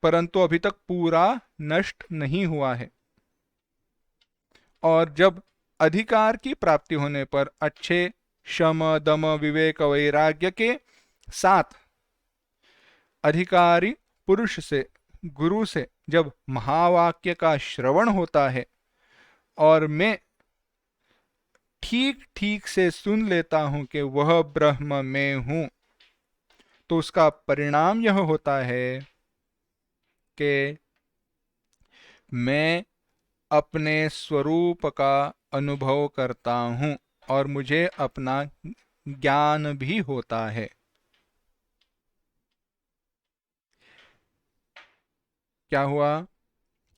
परंतु अभी तक पूरा नष्ट नहीं हुआ है। और जब अधिकार की प्राप्ति होने पर अच्छे शम दम विवेक वैराग्य के साथ अधिकारी पुरुष से, गुरु से जब महावाक्य का श्रवण होता है और मैं ठीक ठीक से सुन लेता हूं कि वह ब्रह्म मैं हूं, तो उसका परिणाम यह होता है कि मैं अपने स्वरूप का अनुभव करता हूं और मुझे अपना ज्ञान भी होता है। क्या हुआ?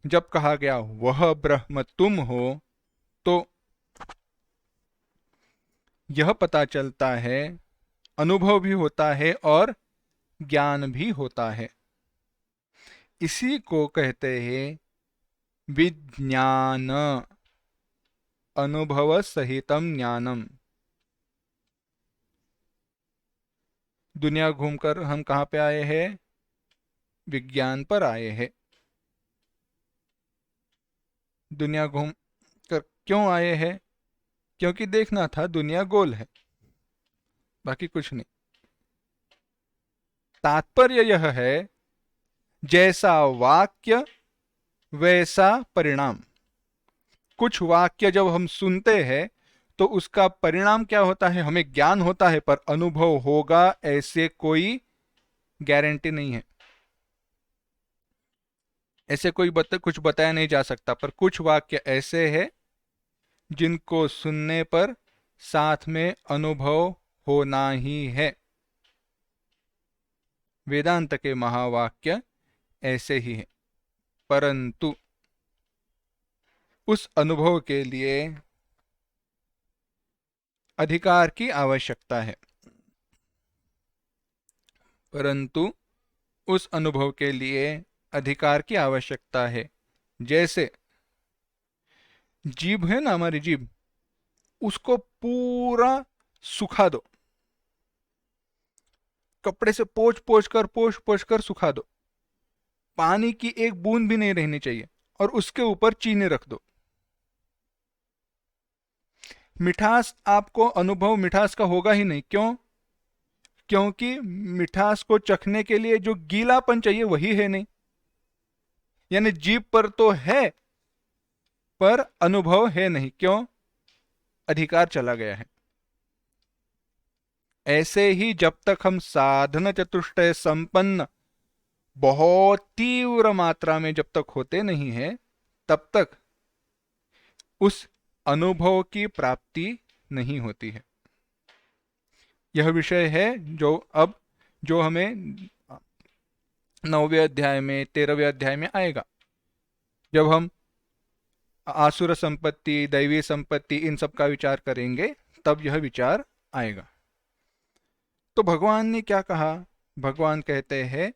जब कहा गया वह ब्रह्म तुम हो, तो यह पता चलता है, अनुभव भी होता है और ज्ञान भी होता है। इसी को कहते हैं विज्ञान, अनुभव सहितम ज्ञानम। दुनिया घूमकर हम कहाँ पे आए हैं? विज्ञान पर आए हैं। दुनिया घूम कर क्यों आए हैं? क्योंकि देखना था दुनिया गोल है, बाकी कुछ नहीं। तात्पर्य यह है, जैसा वाक्य वैसा परिणाम। कुछ वाक्य जब हम सुनते हैं तो उसका परिणाम क्या होता है? हमें ज्ञान होता है, पर अनुभव होगा ऐसे कोई गारंटी नहीं है। ऐसे कोई कुछ बताया नहीं जा सकता, पर कुछ वाक्य ऐसे हैं जिनको सुनने पर साथ में अनुभव होना ही है। वेदांत के महावाक्य ऐसे ही हैं, परंतु उस अनुभव के लिए अधिकार की आवश्यकता है। परंतु उस अनुभव के लिए अधिकार की आवश्यकता है। जैसे जीभ है ना, हमारी जीभ, उसको पूरा सुखा दो, कपड़े से पोंछ पोंछ कर सुखा दो, पानी की एक बूंद भी नहीं रहनी चाहिए, और उसके ऊपर चीनी रख दो। मिठास, आपको अनुभव मिठास का होगा ही नहीं। क्यों? क्योंकि मिठास को चखने के लिए जो गीलापन चाहिए वही है नहीं। यानी जीभ पर तो है, पर अनुभव है नहीं। क्यों? अधिकार चला गया है। ऐसे ही जब तक हम साधन चतुष्टय संपन्न बहुत तीव्र मात्रा में जब तक होते नहीं है, तब तक उस अनुभव की प्राप्ति नहीं होती है। यह विषय है जो हमें 9वें अध्याय में 13वें अध्याय में आएगा। जब हम आसुर संपत्ति, दैवी संपत्ति, इन सब का विचार करेंगे तब यह विचार आएगा। तो भगवान ने क्या कहा? भगवान कहते हैं,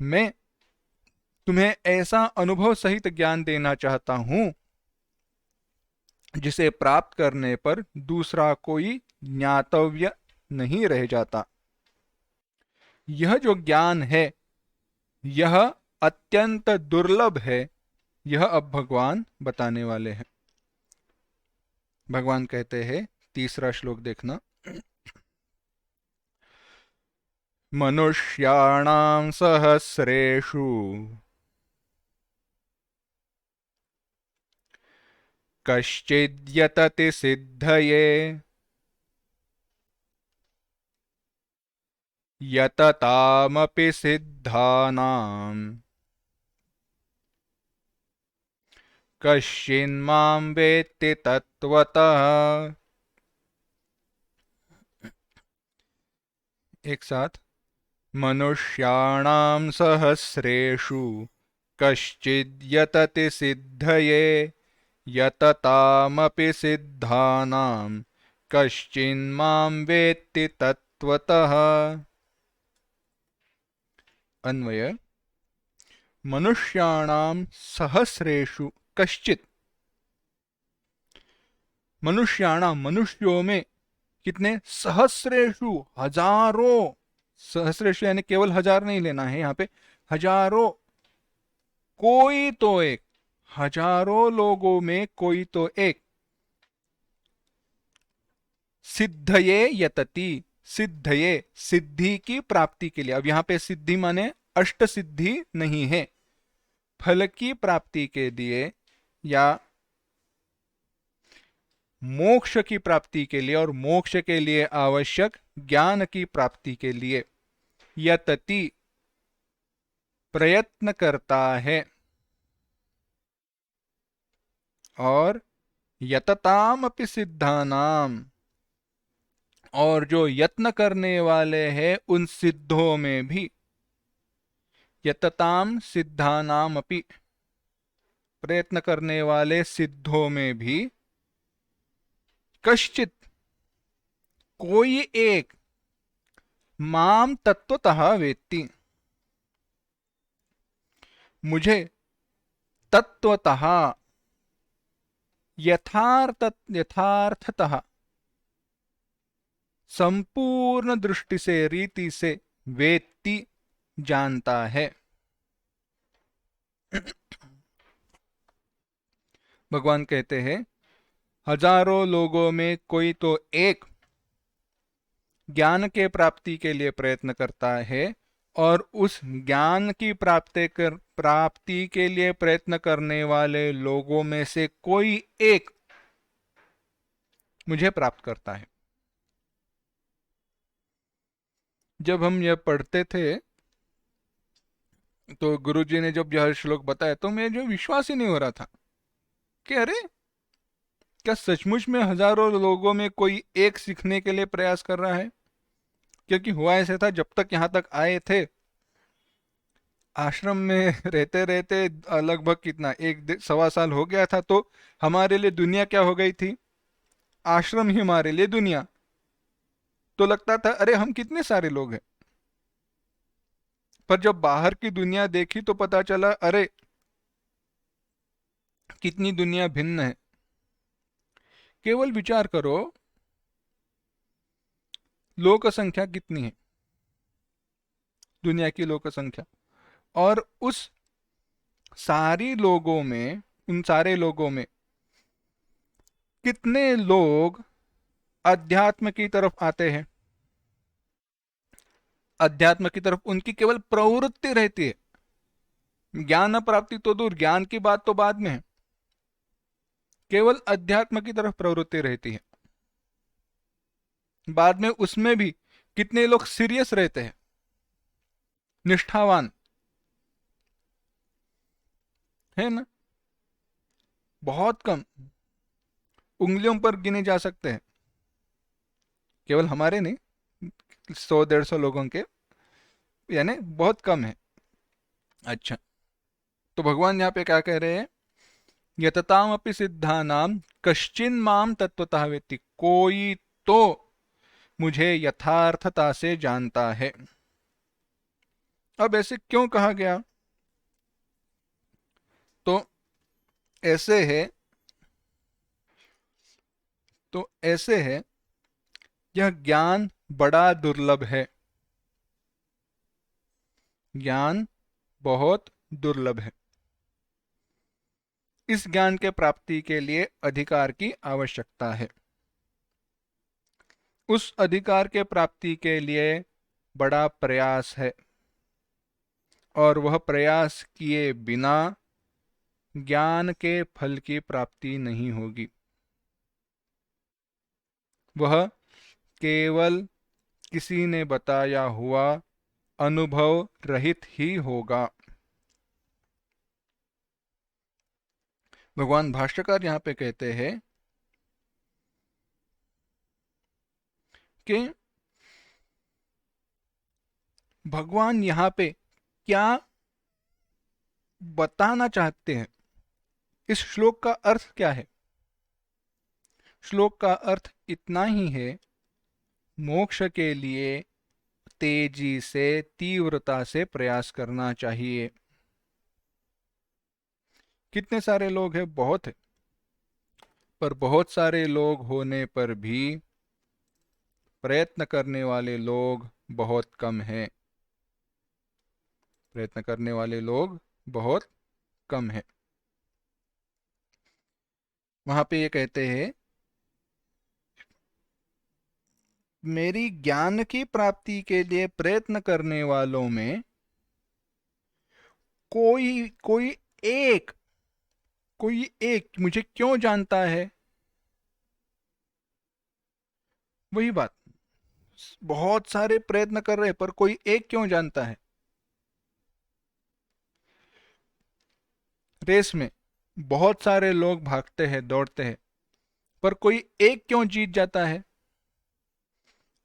मैं तुम्हें ऐसा अनुभव सहित ज्ञान देना चाहता हूं जिसे प्राप्त करने पर दूसरा कोई ज्ञातव्य नहीं रह जाता। यह जो ज्ञान है यह अत्यंत दुर्लभ है, यह अब भगवान बताने वाले हैं। भगवान कहते हैं, तीसरा श्लोक देखना, मनुष्याणां सहस्रेषु कश्चिद्यतति सिद्धये यततामपि सिद्धानां कश्चिन्मां वेत्ति तत्वतः। एक साथ, मनुष्याणां सहस्रेषु कश्चिद्यतति सिद्धये यततामपि सिद्धानां कश्चिन्मां वेत्ति तत्वतः। अन्वय, मनुष्याणां सहस्रेषु कश्चित्, मनुष्याणां मनुष्यों में कितने? सहस्रेषु हजारों, सहस्रेषु यानी केवल हजार नहीं लेना है यहाँ पे, हजारों, कोई तो एक, हजारों लोगों में कोई तो एक, सिद्धये यतति, सिद्धये सिद्धि की प्राप्ति के लिए। अब यहाँ पे सिद्धि माने अष्ट सिद्धि नहीं है, फल की प्राप्ति के लिए या मोक्ष की प्राप्ति के लिए और मोक्ष के लिए आवश्यक ज्ञान की प्राप्ति के लिए यतति प्रयत्न करता है, और यतताम अपि सिद्धानाम, और जो यत्न करने वाले हैं उन सिद्धों में भी, यतताम सिद्धानाम अपि, प्रयत्न करने वाले सिद्धों में भी, कश्चित कोई एक, माम तत्वतः वेत्ति, मुझे तत्वतः यथार्थतः संपूर्ण दृष्टि से, रीति से वेत्ति जानता है। भगवान कहते हैं, हजारों लोगों में कोई तो एक ज्ञान के प्राप्ति के लिए प्रयत्न करता है, और उस ज्ञान की प्राप्ति के लिए प्रयत्न करने वाले लोगों में से कोई एक मुझे प्राप्त करता है। जब हम यह पढ़ते थे तो गुरुजी ने जब यह श्लोक बताया तो मैं जो विश्वास ही नहीं हो रहा था कि अरे क्या सचमुच में हजारों लोगों में कोई एक सीखने के लिए प्रयास कर रहा है। क्योंकि हुआ ऐसा था, जब तक यहाँ तक आए थे आश्रम में रहते रहते लगभग कितना, 1-1.25 साल हो गया था, तो हमारे लिए दुनिया क्या हो गई थी? आश्रम ही हमारे लिए दुनिया। तो लगता था अरे हम कितने सारे लोग हैं, पर जब बाहर की दुनिया देखी तो पता चला अरे कितनी दुनिया भिन्न है। केवल विचार करो, लोक संख्या कितनी है, दुनिया की लोक संख्या, और उस सारी लोगों में, उन सारे लोगों में कितने लोग अध्यात्म की तरफ आते हैं। अध्यात्म की तरफ उनकी केवल प्रवृत्ति रहती है, ज्ञान प्राप्ति तो दूर, ज्ञान की बात तो बाद में है, केवल अध्यात्म की तरफ प्रवृत्ति रहती है। बाद में उसमें भी कितने लोग सीरियस रहते हैं, निष्ठावान है ना? बहुत कम, उंगलियों पर गिने जा सकते हैं। केवल हमारे नहीं, 100-150 लोगों के, यानी बहुत कम है। अच्छा, तो भगवान यहाँ पे क्या कह रहे हैं? यततामपि सिद्धानाम कश्चिन माम तत्वतः वेत्ति, कोई तो मुझे यथार्थता से जानता है। अब ऐसे क्यों कहा गया? तो ऐसे है, तो ऐसे है, यह ज्ञान बड़ा दुर्लभ है, ज्ञान बहुत दुर्लभ है। इस ज्ञान के प्राप्ति के लिए अधिकार की आवश्यकता है। उस अधिकार के प्राप्ति के लिए बड़ा प्रयास है, और वह प्रयास किए बिना ज्ञान के फल की प्राप्ति नहीं होगी। वह केवल किसी ने बताया हुआ अनुभव रहित ही होगा। भगवान भाष्यकार यहाँ पे कहते हैं कि भगवान यहाँ पे क्या बताना चाहते हैं, इस श्लोक का अर्थ क्या है? श्लोक का अर्थ इतना ही है, मोक्ष के लिए तेजी से, तीव्रता से प्रयास करना चाहिए। कितने सारे लोग हैं? बहुत है, पर बहुत सारे लोग होने पर भी प्रयत्न करने वाले लोग बहुत कम हैं। प्रयत्न करने वाले लोग बहुत कम हैं। वहां पे ये कहते हैं, मेरी ज्ञान की प्राप्ति के लिए प्रयत्न करने वालों में कोई कोई एक कोई एक मुझे क्यों जानता है? वही बात, बहुत सारे प्रयत्न कर रहे हैं पर कोई एक क्यों जानता है? रेस में बहुत सारे लोग भागते हैं, दौड़ते हैं, पर कोई एक क्यों जीत जाता है?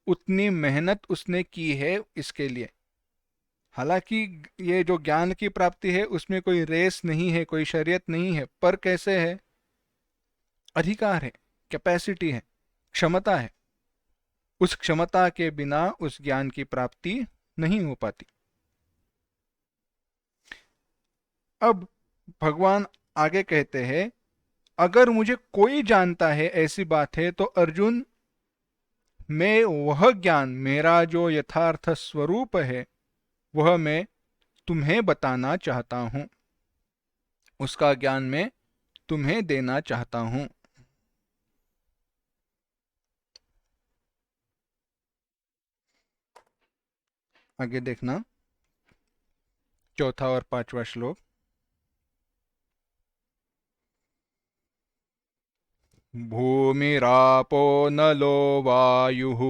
उतनी मेहनत उसने की है इसके लिए। हालांकि ये जो ज्ञान की प्राप्ति है उसमें कोई रेस नहीं है, कोई शर्यत नहीं है, पर कैसे है? अधिकार है, कैपेसिटी है, क्षमता है। उस क्षमता के बिना उस ज्ञान की प्राप्ति नहीं हो पाती। अब भगवान आगे कहते हैं, अगर मुझे कोई जानता है, ऐसी बात है, तो अर्जुन, मैं वह ज्ञान, मेरा जो यथार्थ स्वरूप है, वह मैं तुम्हें बताना चाहता हूं, उसका ज्ञान मैं तुम्हें देना चाहता हूं। आगे देखना, चौथा और पांचवा श्लोक। भूमिरापो नलो वायुः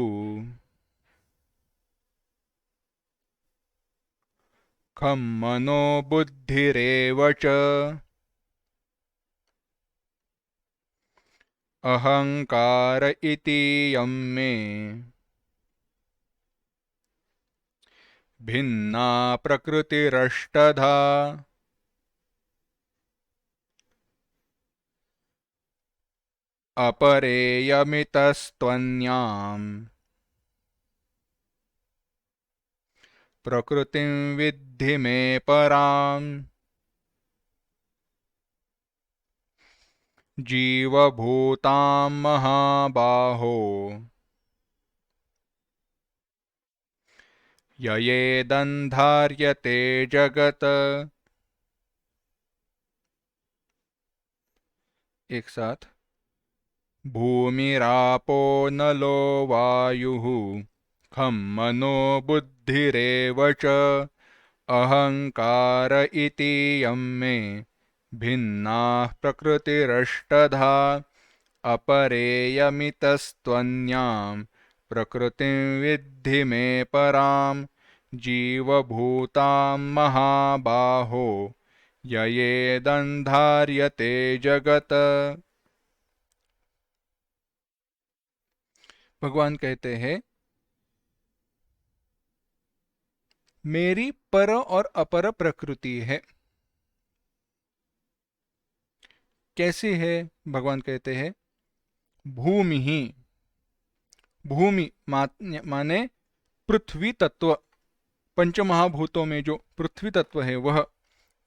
खं मनो बुद्धिरेव च अहंकार इतीयं मे भिन्ना प्रकृतिरष्टधा अपरेयमितस्त्वन्याम् प्रकृतिं विद्धि मे पराम् जीवभूतां महाबाहो ययेदन्धार्यते जगत्। एक साथ, भूमिरापो नलो वायुः खं मनो बुद्धिरेव च अहंकार इतीयं मे भिन्नाः प्रकृतिरष्टधा अपरेयमितस्त्वन्याम् प्रकृतिं विद्धि मे पराम् जीवभूतां महाबाहो ययेदन्धार्यते जगत्। भगवान कहते हैं, मेरी पर और अपर प्रकृति है। कैसी है? भगवान कहते हैं भूमि ही, भूमि माने पृथ्वी तत्व, पंचमहाभूतों में जो पृथ्वी तत्व है वह,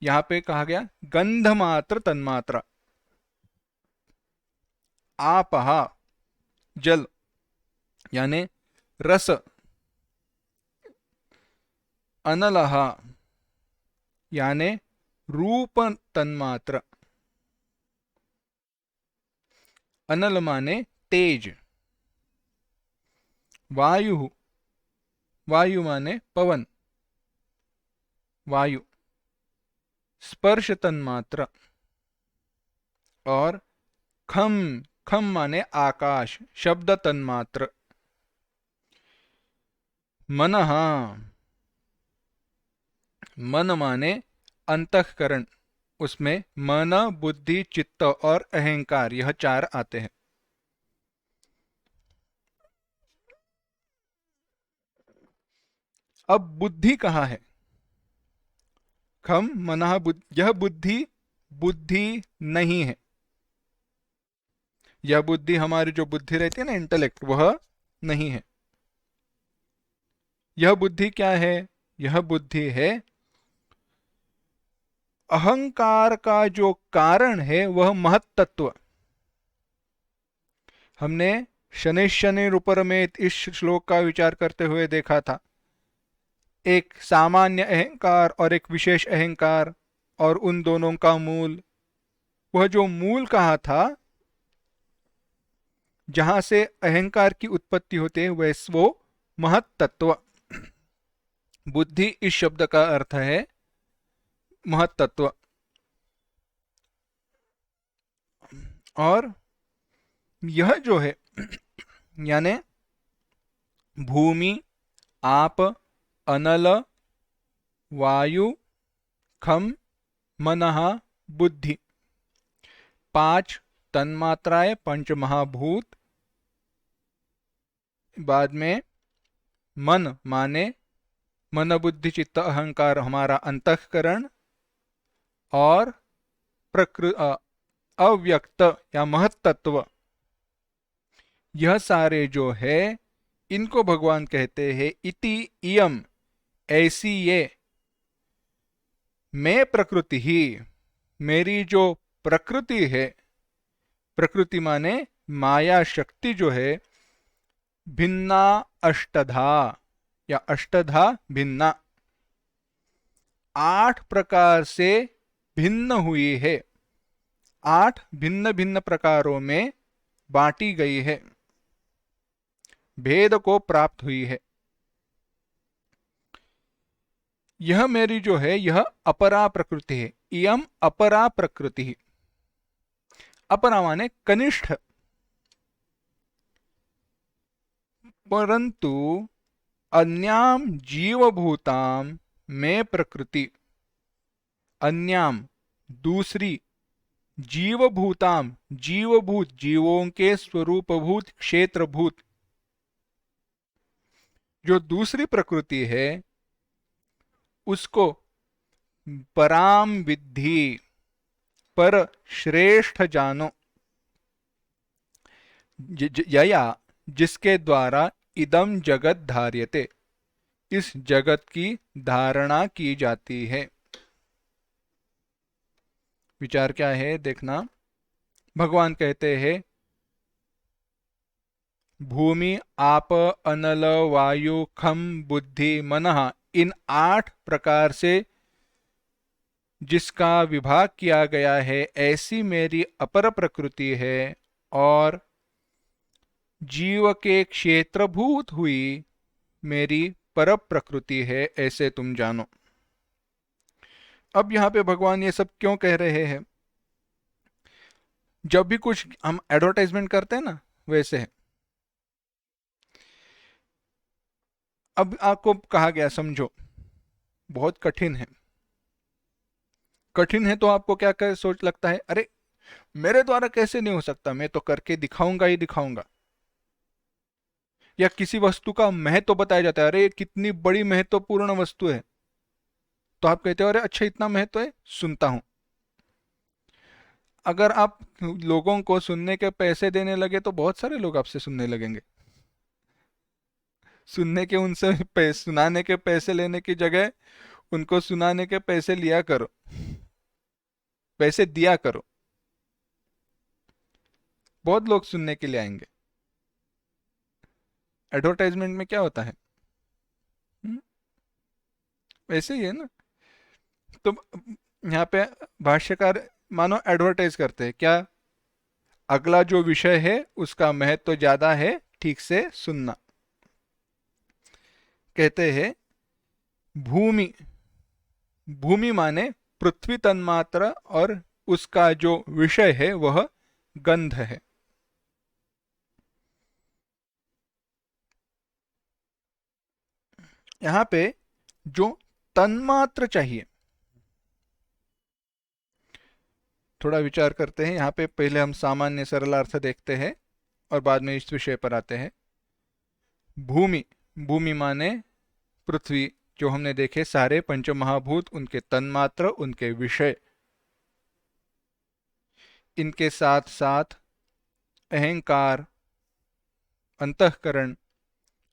यहां पे कहा गया गंध मात्र तन्मात्रा। आपहा जल यानी रस, अनलह यानी रूप तन्मात्र, अनल माने तेज, वायु, वायु माने पवन, वायु, स्पर्श तन्मात्र, और खम, खम माने आकाश, शब्द तन्मात्र, मनः, मन माने अंतःकरण, उसमें मन, बुद्धि, चित्त और अहंकार, यह चार आते हैं। अब बुद्धि कहाँ है? खम मनः बुद्धि, यह बुद्धि बुद्धि नहीं है। यह बुद्धि, हमारी जो बुद्धि रहती है ना, इंटेलेक्ट, वह नहीं है। यह बुद्धि क्या है? यह बुद्धि है अहंकार का जो कारण है वह महत तत्व। हमने शनि शनि ऊपर में इस श्लोक का विचार करते हुए देखा था, एक सामान्य अहंकार और एक विशेष अहंकार, और उन दोनों का मूल, वह जो मूल कहा था जहां से अहंकार की उत्पत्ति होती है, वह वो महत तत्व। बुद्धि इस शब्द का अर्थ है महत तत्व। और यह जो है यानी भूमि, आप, अनल, वायु, खम, मनः, बुद्धि, पांच तन्मात्राएं, पंच महाभूत, बाद में मन माने मन, बुद्धि, चित्त, अहंकार, हमारा अंतःकरण, और अव्यक्त या महत तत्व, यह सारे जो है इनको भगवान कहते हैं इति इयम, ऐसी ये, मैं प्रकृति ही, मेरी जो प्रकृति है, प्रकृति माने माया शक्ति जो है, भिन्ना अष्टधा या अष्टधा भिन्ना, 8 प्रकार से भिन्न हुई है, 8 भिन्न भिन्न प्रकारों में बांटी गई है, भेद को प्राप्त हुई है। यह मेरी जो है यह अपरा प्रकृति है। इयम अपरा प्रकृति, अपरा माने कनिष्ठ, परंतु अन्याम जीवभूताम में प्रकृति, अन्याम दूसरी, जीवभूताम जीवभूत, जीवों के स्वरूपभूत, क्षेत्रभूत, जो दूसरी प्रकृति है उसको पराम विद्धि, पर श्रेष्ठ जानो, यया जिसके द्वारा इदम जगत धार्यते, इस जगत की धारणा की जाती है। विचार क्या है देखना। भगवान कहते हैं भूमि, आप, अनल, वायु, खम, बुद्धि, मनः, इन 8 प्रकार से जिसका विभाग किया गया है, ऐसी मेरी अपर प्रकृति है, और जीव के क्षेत्रभूत हुई मेरी पर प्रकृति है, ऐसे तुम जानो। अब यहां पे भगवान ये सब क्यों कह रहे हैं? जब भी कुछ हम एडवर्टाइजमेंट करते हैं ना, वैसे है। अब आपको कहा गया समझो, बहुत कठिन है। कठिन है तो आपको क्या कर सोच लगता है, अरे मेरे द्वारा कैसे नहीं हो सकता, मैं तो करके दिखाऊंगा ही दिखाऊंगा। या किसी वस्तु का महत्व बताया जाता है, अरे कितनी बड़ी महत्वपूर्ण वस्तु है, तो आप कहते हो अरे अच्छा इतना महत्व है, सुनता हूं। अगर आप लोगों को सुनने के पैसे देने लगे तो बहुत सारे लोग आपसे सुनने लगेंगे। सुनने के उनसे सुनाने के पैसे लेने की जगह उनको सुनाने के पैसे लिया करो, पैसे दिया करो, बहुत लोग सुनने के लिए आएंगे। एडवर्टाइजमेंट में क्या होता है? हम्म, वैसे ही है ना। तो यहाँ पे भाष्यकार मानो एडवर्टाइज करते हैं क्या? अगला जो विषय है उसका महत्व तो ज्यादा है, ठीक से सुनना। कहते हैं भूमि, भूमि माने पृथ्वी तन्मात्र, और उसका जो विषय है वह गंध है। यहाँ पे जो तन्मात्र चाहिए, थोड़ा विचार करते हैं। यहाँ पे पहले हम सामान्य सरल अर्थ देखते हैं और बाद में इस विषय पर आते हैं। भूमि, भूमि माने पृथ्वी, जो हमने देखे सारे पंच महाभूत, उनके तन्मात्र, उनके विषय, इनके साथ साथ अहंकार, अंतःकरण,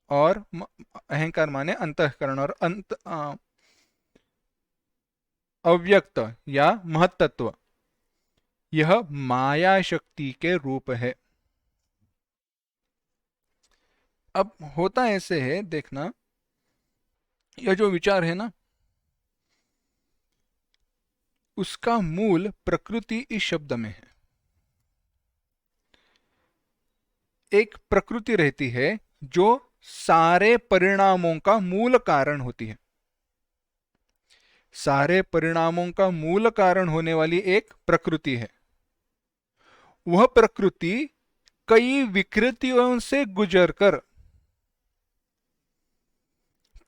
और अहंकार माने अंतःकरण, और अव्यक्त या महत्त्व, यह माया शक्ति के रूप है। अब होता ऐसे है, देखना, यह जो विचार है ना, उसका मूल प्रकृति इस शब्द में है। एक प्रकृति रहती है जो सारे परिणामों का मूल कारण होती है। सारे परिणामों का मूल कारण होने वाली एक प्रकृति है। वह प्रकृति कई विकृतियों से गुजरकर,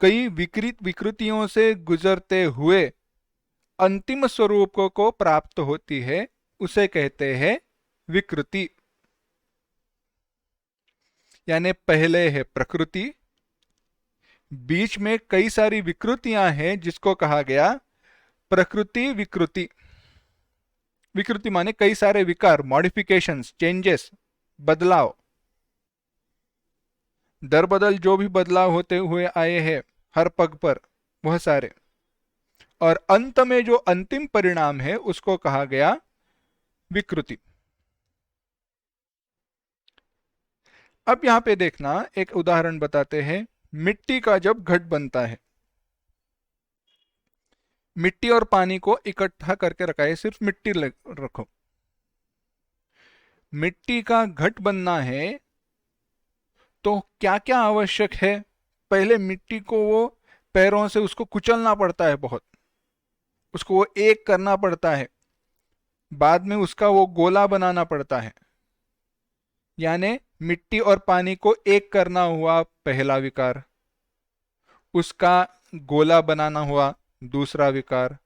कई विकृतियों से गुजरते हुए अंतिम स्वरूप को प्राप्त होती है, उसे कहते हैं विकृति। यानी पहले है प्रकृति, बीच में कई सारी विकृतियां हैं जिसको कहा गया प्रकृति विकृति। विकृति माने कई सारे विकार, मॉडिफिकेशंस, चेंजेस, बदलाव, दर बदल जो भी बदलाव होते हुए आए हैं हर पग पर, वह सारे। और अंत में जो अंतिम परिणाम है उसको कहा गया विकृति। अब यहां पे देखना, एक उदाहरण बताते हैं। मिट्टी का जब घट बनता है, मिट्टी और पानी को इकट्ठा करके रखा है, सिर्फ मिट्टी रखो। मिट्टी का घट बनना है तो क्या क्या आवश्यक है? पहले मिट्टी को वो पैरों से उसको कुचलना पड़ता है बहुत, उसको वो एक करना पड़ता है, बाद में उसका वो गोला बनाना पड़ता है। यानी मिट्टी और पानी को एक करना हुआ पहला विकार, उसका गोला बनाना हुआ दूसरा विकार,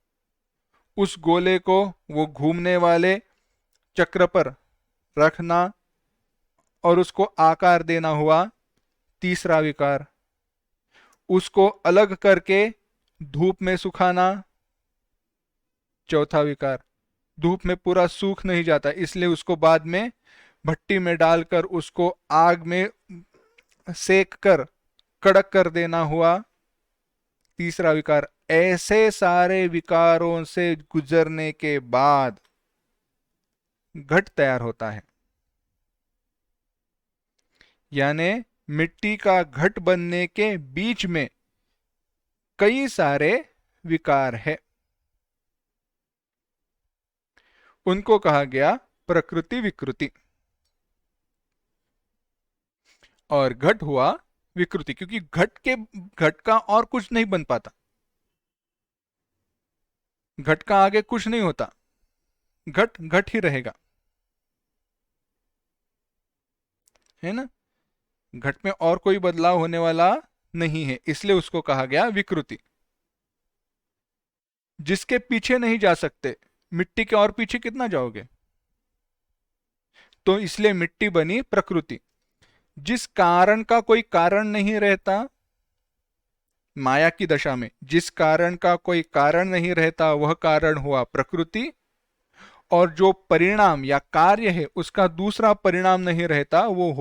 उस गोले को वो घूमने वाले चक्र पर रखना और उसको आकार देना हुआ तीसरा विकार, उसको अलग करके धूप में सुखाना चौथा विकार। धूप में पूरा सूख नहीं जाता, इसलिए उसको बाद में भट्टी में डालकर उसको आग में सेक कर कड़क कर देना हुआ तीसरा विकार। ऐसे सारे विकारों से गुजरने के बाद घट तैयार होता है। यानी मिट्टी का घट बनने के बीच में कई सारे विकार है, उनको कहा गया प्रकृति विकृति। और घट हुआ विकृति क्योंकि घट का और कुछ नहीं बन पाता, घट का आगे कुछ नहीं होता, घट घट ही रहेगा, है ना। घट में और कोई बदलाव होने वाला नहीं है, इसलिए उसको कहा गया विकृति। जिसके पीछे नहीं जा सकते, मिट्टी के और पीछे कितना जाओगे, तो इसलिए मिट्टी बनी प्रकृति। जिस कारण का कोई कारण नहीं रहता, माया की दशा में जिस कारण का कोई कारण नहीं रहता वह कारण हुआ प्रकृति, और जो परिणाम या कार्य है उसका दूसरा परिणाम नहीं रहता वो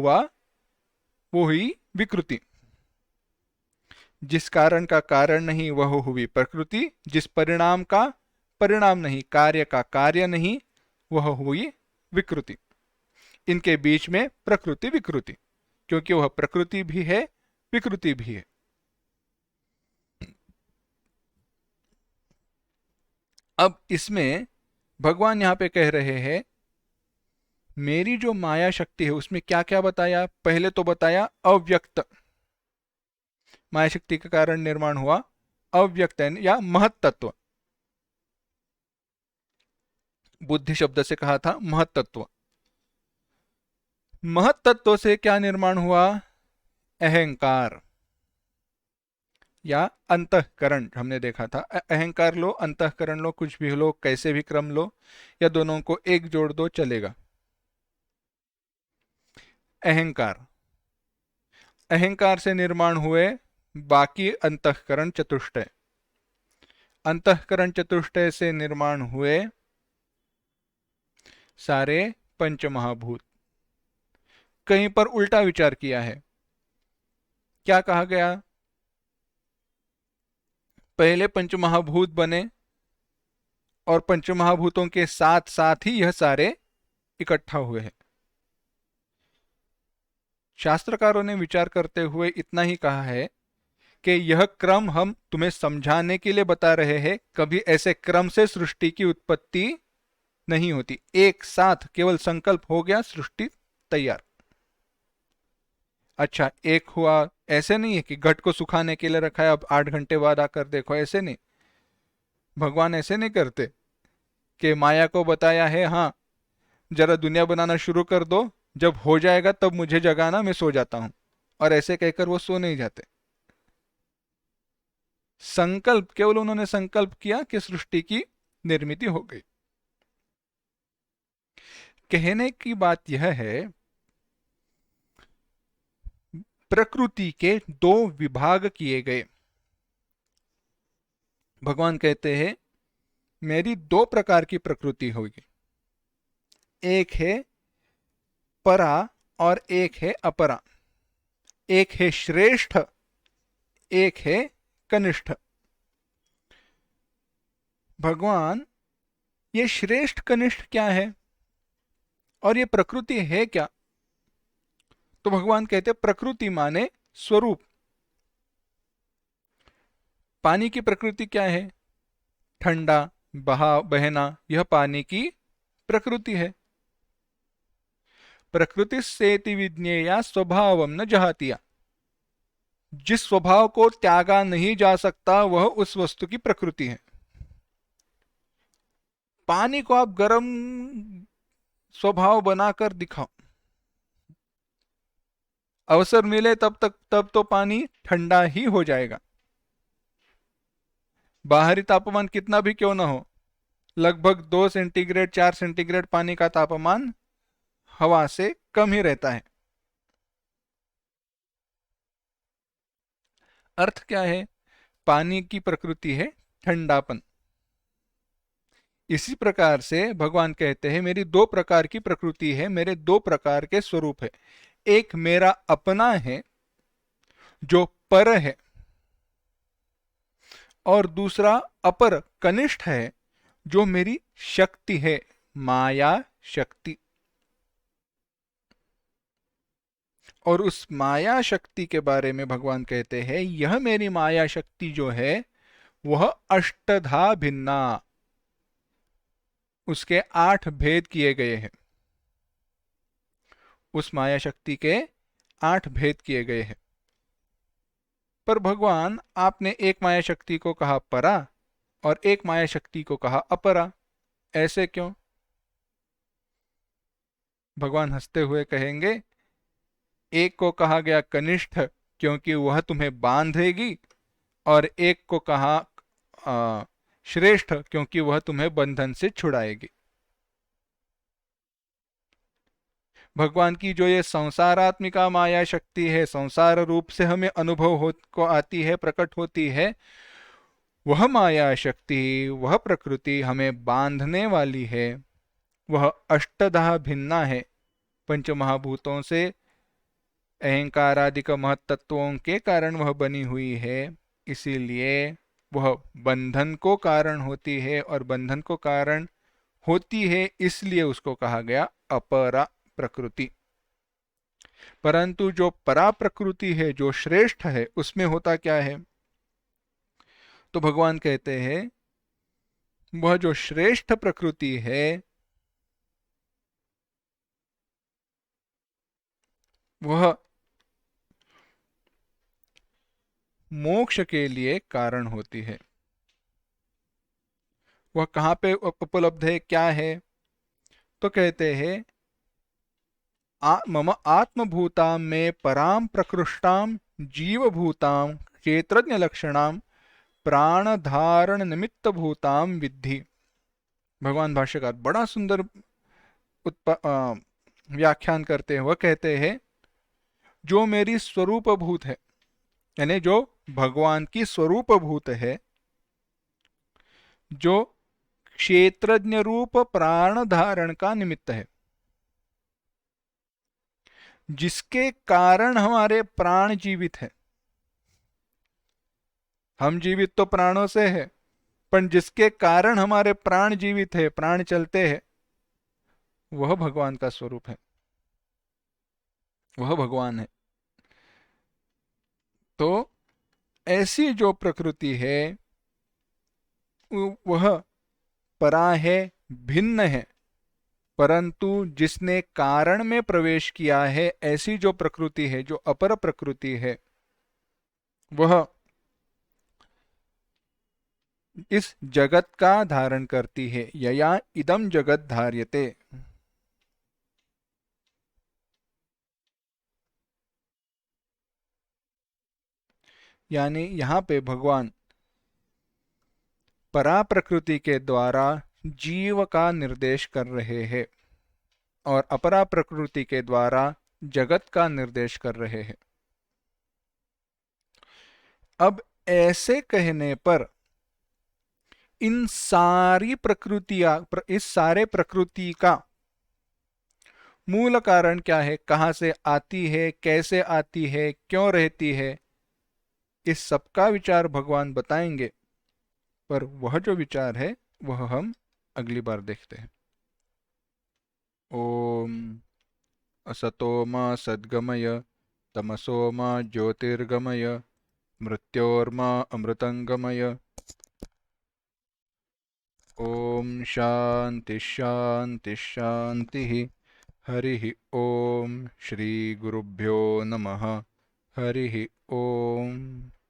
हुई विकृति। जिस कारण का कारण नहीं वह हुई प्रकृति, जिस परिणाम का परिणाम नहीं, कार्य का कार्य नहीं, वह हुई विकृति। इनके बीच में प्रकृति विकृति, क्योंकि वह प्रकृति भी है विकृति भी है। अब इसमें भगवान यहां पे कह रहे हैं मेरी जो माया शक्ति है उसमें क्या क्या बताया। पहले तो बताया अव्यक्त, माया शक्ति के कारण निर्माण हुआ अव्यक्त या महत्तत्व। बुद्धि शब्द से कहा था महत्तत्व। महत्तत्व से क्या निर्माण हुआ, अहंकार या अंतःकरण। हमने देखा था अहंकार लो अंतःकरण लो कुछ भी लो, कैसे भी क्रम लो, या दोनों को एक जोड़ दो चलेगा। अहंकार, अहंकार से निर्माण हुए बाकी अंतःकरण चतुष्टय, अंतःकरण चतुष्टय से निर्माण हुए सारे पंचमहाभूत। कहीं पर उल्टा विचार किया है। क्या कहा गया, पहले पंचमहाभूत बने और पंचमहाभूतों के साथ साथ ही यह सारे इकट्ठा हुए हैं। शास्त्रकारों ने विचार करते हुए इतना ही कहा है कि यह क्रम हम तुम्हें समझाने के लिए बता रहे हैं, कभी ऐसे क्रम से सृष्टि की उत्पत्ति नहीं होती। एक साथ केवल संकल्प हो गया सृष्टि तैयार। अच्छा एक हुआ, ऐसे नहीं है कि घट को सुखाने के लिए रखा है अब 8 घंटे बाद आकर देखो, ऐसे नहीं। भगवान ऐसे नहीं करते कि माया को बताया है हाँ जरा दुनिया बनाना शुरू कर दो, जब हो जाएगा तब मुझे जगाना, मैं सो जाता हूं, और ऐसे कहकर वो सो नहीं जाते। संकल्प, केवल उन्होंने संकल्प किया कि सृष्टि की निर्मित हो गई। कहने की बात यह है प्रकृति के 2 विभाग किए गए। भगवान कहते हैं मेरी 2 प्रकार की प्रकृति होगी, एक है परा और एक है अपरा, एक है श्रेष्ठ एक है कनिष्ठ। भगवान ये श्रेष्ठ कनिष्ठ क्या है और ये प्रकृति है क्या, तो भगवान कहते प्रकृति माने स्वरूप। पानी की प्रकृति क्या है, ठंडा बहना, यह पानी की प्रकृति है। प्रकृति सेति विज्ञेया स्वभावम न जहातिया, जिस स्वभाव को त्यागा नहीं जा सकता वह उस वस्तु की प्रकृति है। पानी को आप गर्म स्वभाव बनाकर दिखाओ, अवसर मिले तब तो पानी ठंडा ही हो जाएगा। बाहरी तापमान कितना भी क्यों ना हो, लगभग 2 सेंटीग्रेड 4 सेंटीग्रेड पानी का तापमान हवा से कम ही रहता है। अर्थ क्या है, पानी की प्रकृति है ठंडापन। इसी प्रकार से भगवान कहते हैं मेरी 2 प्रकार की प्रकृति है, मेरे 2 प्रकार के स्वरूप है। एक मेरा अपना है जो पर है, और दूसरा अपर कनिष्ठ है जो मेरी शक्ति है, माया शक्ति। और उस माया शक्ति के बारे में भगवान कहते हैं यह मेरी माया शक्ति जो है वह अष्टधा भिन्ना, उसके 8 भेद किए गए हैं। उस माया शक्ति के 8 भेद किए गए हैं। पर भगवान आपने एक माया शक्ति को कहा परा और एक माया शक्ति को कहा अपरा, ऐसे क्यों। भगवान हंसते हुए कहेंगे एक को कहा गया कनिष्ठ क्योंकि वह तुम्हें बांधेगी, और एक को कहा श्रेष्ठ क्योंकि वह तुम्हें बंधन से छुड़ाएगी। भगवान की जो ये संसारात्मिका माया शक्ति है, संसार रूप से हमें अनुभव हो को आती है, प्रकट होती है, वह माया शक्ति, वह प्रकृति हमें बांधने वाली है। वह अष्टधा भिन्ना है, पंच महाभूतों से, अहंकारादिक महत्तत्वों के कारण वह बनी हुई है। इसीलिए वह बंधन को कारण होती है, और बंधन को कारण होती है इसलिए उसको कहा गया अपरा प्रकृति। परंतु जो परा प्रकृति है, जो श्रेष्ठ है, उसमें होता क्या है? तो भगवान कहते हैं वह जो श्रेष्ठ प्रकृति है वह मोक्ष के लिए कारण होती है। वह कहाँ पे उपलब्ध है, क्या है? तो कहते हैं मम आत्मभूतां में पराम प्रकृष्टाम जीवभूताम क्षेत्रज्ञ लक्षणाम प्राणधारण निमित्त भूताम विद्धि। भगवान भाष्यकार बड़ा सुंदर व्याख्यान करते हैं। वह कहते हैं जो मेरी स्वरूप भूत है, यानी जो भगवान की स्वरूप भूत है, जो क्षेत्रज्ञ रूप प्राण धारण का निमित्त है, जिसके कारण हमारे प्राण जीवित है। हम जीवित तो प्राणों से है, पर जिसके कारण हमारे प्राण जीवित है, प्राण चलते हैं, वह भगवान का स्वरूप है, वह भगवान है। तो ऐसी जो प्रकृति है वह परा है, भिन्न है, परंतु जिसने कारण में प्रवेश किया है, ऐसी जो प्रकृति है, जो अपर प्रकृति है, वह इस जगत का धारण करती है। यया इदम जगत धार्यते। यानी यहाँ पे भगवान परा प्रकृति के द्वारा जीव का निर्देश कर रहे हैं, और अपरा प्रकृति के द्वारा जगत का निर्देश कर रहे हैं। अब ऐसे कहने पर इन सारी प्रकृतियां, इस सारे प्रकृति का मूल कारण क्या है, कहाँ से आती है, कैसे आती है, क्यों रहती है, इस सब का विचार भगवान बताएंगे। पर वह जो विचार है वह हम अगली बार देखते हैं। ओम असतो मा सद्गमय तमसो मा ज्योतिर्गमय मृत्योर्मा अमृतंगमय। ओम शांति शांति शांति। हरि ओम। श्री गुरुभ्यो नमः। हरि ओम।